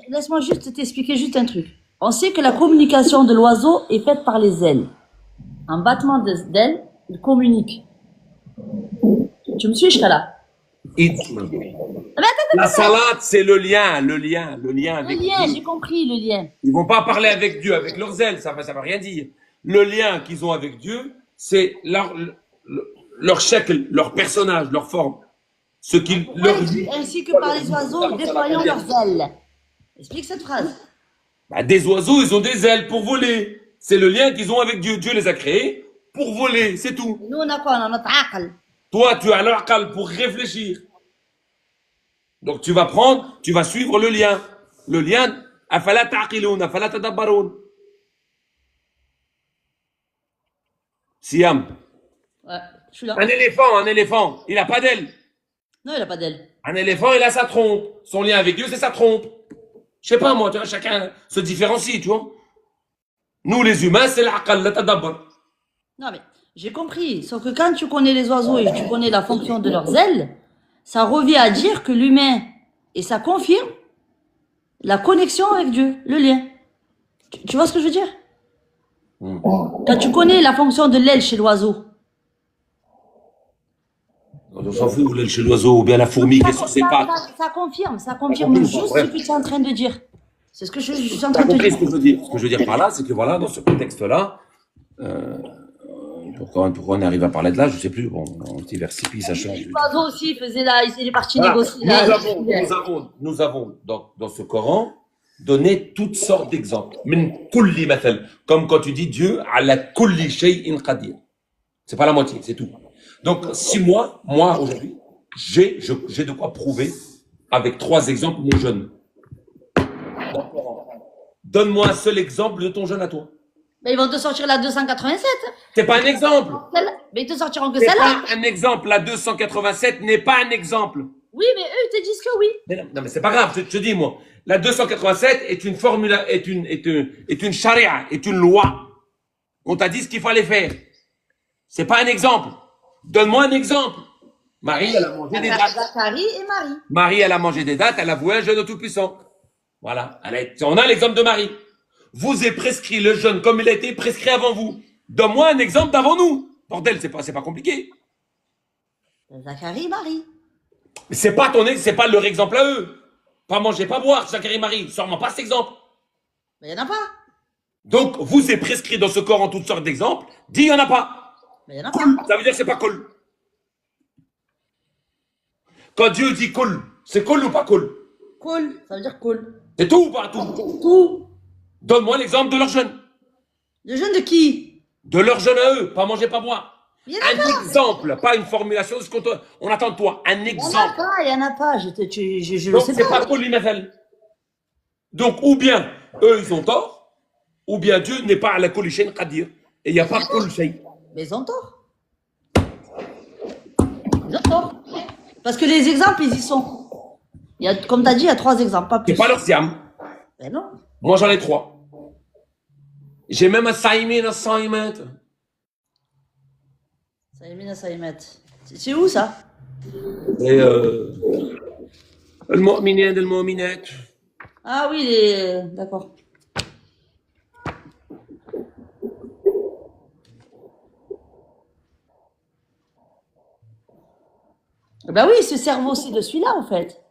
Laisse-moi juste t'expliquer juste un truc. On sait que la communication de l'oiseau est faite par les ailes. Un battement d'ailes, il communique. Tu me suis jusqu'à là? La salade, c'est le lien Le avec lien, Dieu. j'ai compris le lien. Ils vont pas parler avec Dieu, avec leurs ailes, ça va rien dire. Le lien qu'ils ont avec Dieu, c'est leur shakl, leur personnage, leur forme. Ce qui leur Ainsi que par les oiseaux déployant leurs ailes. Explique cette phrase. Bah, des oiseaux, ils ont des ailes pour voler. C'est le lien qu'ils ont avec Dieu. Dieu les a créés pour voler, c'est tout. Nous, on a quoi? On a notre aql. Toi, tu as l'aqal pour réfléchir. Donc tu vas prendre, tu vas suivre le lien. Le lien, afala ta'qiloun, afala tadabbaroun. Siam. Ouais, je suis là. Un éléphant, il a pas d'ailes. Non, il a pas d'aile. Un éléphant, il a sa trompe. Son lien avec Dieu, c'est sa trompe. Je sais pas, moi, tu vois, chacun se différencie, tu vois. Nous, les humains, c'est l'aqal, la tadabbar. Non, mais j'ai compris. Sauf que quand tu connais les oiseaux et que tu connais la fonction de leurs ailes, ça revient à dire que l'humain, et ça confirme la connexion avec Dieu, le lien. Tu vois ce que je veux dire? Quand tu connais la fonction de l'aile chez l'oiseau, On s'en fout, l'aile chez l'oiseau, ou bien la fourmi, qu'est-ce que c'est pas? ça confirme juste ce que tu es en train de dire. C'est ce que je suis en train de te compris dire. ce que je veux dire. Ce que je veux dire par là, c'est que voilà, dans ce contexte-là, pourquoi on arrive à parler de là, je sais plus. Bon, un petit versipi, ça change. L'oiseau aussi faisait là, il est parti Voilà. négocier là. Nous avons dans ce Coran donné toutes sortes d'exemples. Min kulli mathal. Comme quand tu dis Dieu, ala kulli shay'in qadir. C'est pas la moitié, c'est tout. Donc, si moi aujourd'hui, j'ai de quoi prouver avec 3 exemples mon jeûne. Donne-moi un seul exemple de ton jeûne à toi. Mais ils vont te sortir la 287. C'est pas un exemple. Mais ils te sortiront que C'est celle-là. pas un exemple. La 287 n'est pas un exemple. Oui, mais eux, ils te disent que oui. Mais non, mais c'est pas grave. Je te dis, moi. La 287 est une formule, est une charia, est une loi. On t'a dit ce qu'il fallait faire. C'est pas un exemple. Donne-moi un exemple. Marie, elle a mangé des dates. Zacharie et Marie. Marie, elle a mangé des dates, elle a voué un jeûne au Tout-Puissant. Voilà. On a l'exemple de Marie. Vous est prescrit le jeûne comme il a été prescrit avant vous. Donne-moi un exemple d'avant nous. Bordel, c'est pas compliqué. Zacharie et Marie. Mais c'est pas leur exemple à eux. Pas manger, pas boire, Zacharie et Marie. Sors-moi pas cet exemple. Mais il n'y en a pas. Donc, vous est prescrit dans ce Coran toutes sortes d'exemples. Dis, il n'y en a pas. Mais il n'y en a pas. Kul, ça veut dire que c'est pas kul. Quand Dieu dit kul, c'est kul ou pas kul? Cool. Ça veut dire cool. C'est tout ou pas tout? Tout. Donne-moi l'exemple de leur jeûne. Le jeûne de qui? De leur jeûne à eux, pas manger, pas boire. Il y en a Un pas. exemple, pas une formulation de ce qu'on attend de toi. Un Il n'y en a exemple. pas, il n'y en a pas. Je le Donc, sais c'est pas. pas kul l'imafal. Donc, ou bien eux, ils ont tort, ou bien Dieu n'est pas à la kul shayn qadir. Et il n'y a pas kul shay. Mais ils ont tort. Ils ont tort. Parce que les exemples, ils y sont. Il y a, comme tu as dit, il y a 3 exemples, pas plus. C'est pas leur siam. Mais non. Moi, j'en ai 3. J'ai même un saïmin, un saïmet. Ça y met, ça y met. C'est où ça? Et le mu'minin, le mu'minat. Ah oui, d'accord. Ben oui, ils se servent aussi de celui-là, en fait.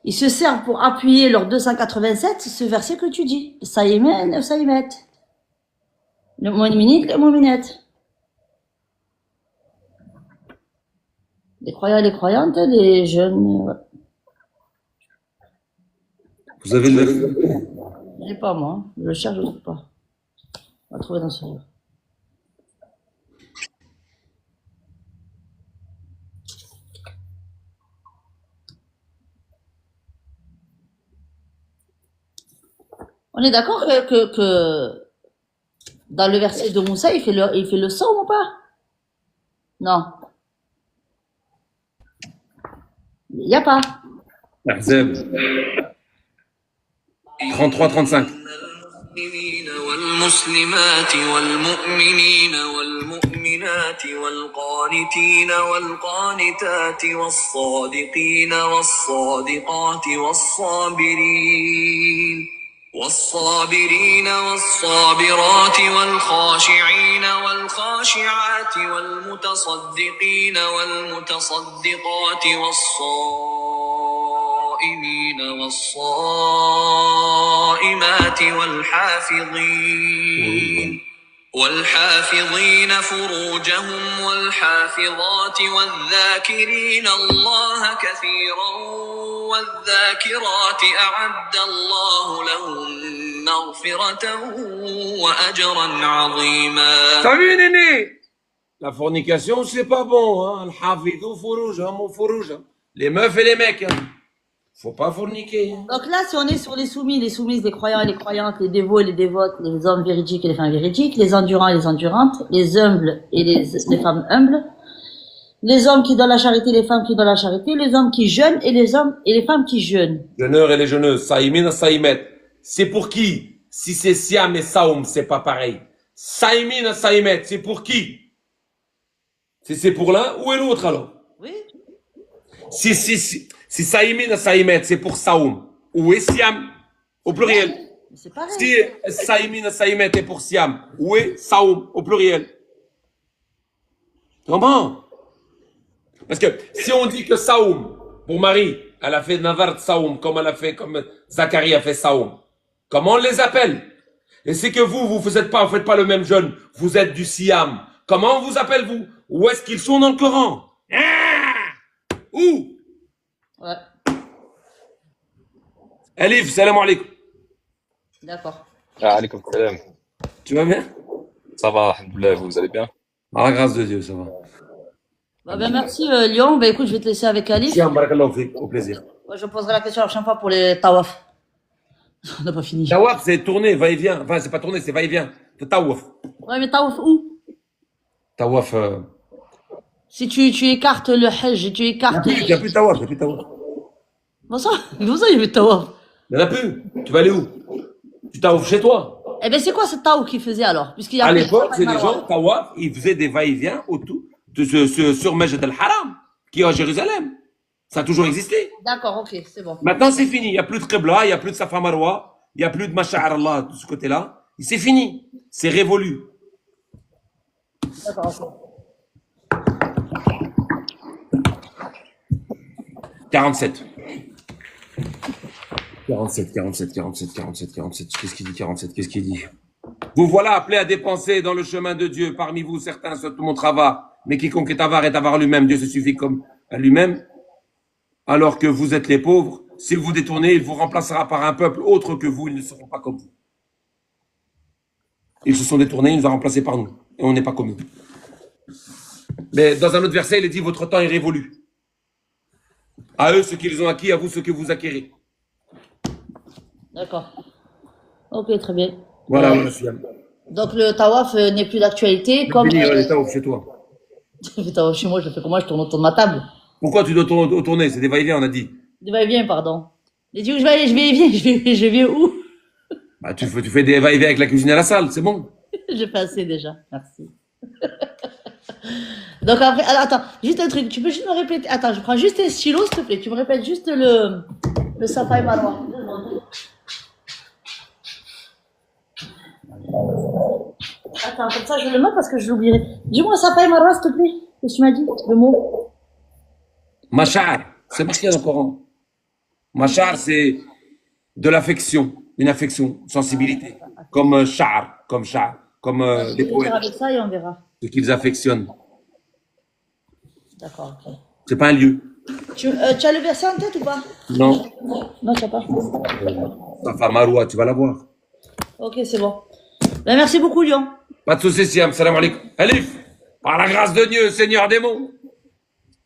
Ils se servent pour appuyer leur 287, ce verset que tu dis. Saïmen, Saïmet. Le mu'minit, le mu'minat. Les croyants et les croyantes, les jeunes. Ouais. Vous avez le... Je sais pas, moi. Je le cherche, je ne trouve pas. On va trouver dans ce livre. On est d'accord que dans le verset de Moussa, il fait le somme ou pas? Non. Il n'y a pas. Ahzab 33-35. المسلمين والمسلمات والمؤمنين والمؤمنات والقانتين والقانتات والصادقين والصادقات والصابرين والصابرات والخاشعين والخاشعات والمتصدقين والمتصدقات والصائمين والصائمات والحافظين فروجهم والحافظات والذاكرين الله كثيرا والذاكرات أعد الله لهم مغفرة وأجرا عظيما. T'as vu, Néné? La fornication, c'est pas bon, hein. Al-hafidhu furujahum ou furujahum. Les meufs et les mecs, hein. Faut pas forniquer. Hein. Donc là, si on est sur les soumis, les soumises, les croyants et les croyantes, les dévots et les dévotes, les hommes véridiques et les femmes véridiques, les endurants et les endurantes, les humbles et les femmes humbles, les hommes qui donnent la charité, les femmes qui donnent la charité, les hommes qui jeûnent et les hommes et les femmes qui jeûnent. Jeûneurs et les jeûneuses, saïmin, saïmet. C'est pour qui? Si c'est siam et saoum, c'est pas pareil. Saïmin, saïmet, c'est pour qui? Si c'est pour l'un, où est l'autre alors? Oui. Si saïmin, saïmet, c'est pour saoum, où est siam? Au pluriel. C'est pareil. Si saïmin, saïmet est pour siam, où est saoum? Au pluriel. Comment? Parce que si on dit que saoum, pour Marie, elle a fait Nazar de Saoum, comme elle a fait, comme Zacharie a fait Saoum. Comment on les appelle? Et c'est que vous faites pas le même jeûne. Vous êtes du Siam. Comment on vous appelle, vous? Où est-ce qu'ils sont dans le Coran? Ah! Où? Ouais. Elif, salam alaikum. D'accord. Ah, alaikum salam. Tu vas bien? Ça va, alhamdoulilah, vous allez bien? À la grâce de Dieu, ça va. Bah, ben, merci Lyon. Ben, écoute, je vais te laisser avec Alif. Siam, barakallahu fik, au plaisir. Ouais, je poserai la question la prochaine fois pour les tawaf. On n'a pas fini. Tawaf, c'est tourner, va-et-vient. Enfin, c'est pas tourner, c'est va-et-vient. C'est tawaf. Ouais, mais tawaf où? Tawaf, Si tu écartes le hajj, tu écartes... il n'y a plus de tawaf, il n'y a plus de tawaf. Bon ça, il y avait tawaf. Il n'y en a plus. Tu vas aller où? Tu tawaf chez toi. Eh ben, c'est quoi ce tawaf qu'il faisait alors? Puisqu'il y a À plus de l'époque, Safa et c'est des Marwa. gens, tawaf, ils faisaient des va-et-vient autour sur Masjid al-Haram, qui est à Jérusalem. Ça a toujours existé. D'accord, ok, c'est bon. Maintenant, c'est fini. Il n'y a plus de Qibla, il n'y a plus de Safa Marwa, il n'y a plus de Masha'ar Allah de ce côté-là. C'est fini. C'est révolu. D'accord, ok. 47. 47. Qu'est-ce qu'il dit 47? Qu'est-ce qu'il dit? Vous voilà appelés à dépenser dans le chemin de Dieu. Parmi vous, certains se montrent avares, mais quiconque est avare lui-même. Dieu se suffit comme à lui-même. Alors que vous êtes les pauvres, s'il vous détournez, il vous remplacera par un peuple autre que vous. Ils ne seront pas comme vous. Ils se sont détournés, il nous a remplacés par nous. Et on n'est pas comme eux. Mais dans un autre verset, il est dit, votre temps est révolu. À eux, ce qu'ils ont acquis, à vous, ce que vous acquérez. D'accord. Ok, très bien. Voilà, monsieur. Donc le tawaf n'est plus d'actualité comme... Fini, les tawaf chez toi. Le tawaf chez moi, je le fais comment? Je tourne autour de ma table. Pourquoi tu dois tourner? C'est des va-et-vient, on a dit. Je vais et viens, pardon. Et du coup, je vais aller, je vais et viens, je vais où? Bah, tu fais des va-et-vient avec la cuisine à la salle, c'est bon. J'ai fait assez déjà, merci. Donc après, alors, attends, juste un truc, tu peux juste me répéter, attends, je prends juste un stylo, s'il te plaît, tu me répètes juste le Safa et Marwa. 2 secondes. Attends, comme ça je le note parce que je l'oublierai. Dis-moi Safa et Marwa, s'il te plaît. Qu'est-ce que tu m'as dit, le mot? Mash'ar, c'est marqué dans le Coran. Mash'ar, c'est de l'affection, une affection, une sensibilité. Comme char, comme Je les vais poètes, dire avec ça et on verra. ce qu'ils affectionnent. D'accord, ok. C'est pas un lieu. Tu as le verset en tête ou pas? Non. Non, tu n'as pas. Safa Marwa, tu vas la voir. Ok, c'est bon. Ben, merci beaucoup, Lyon. Pas de soucis, Siam. Salam alaikum. Alif, par la grâce de Dieu, Seigneur des monts.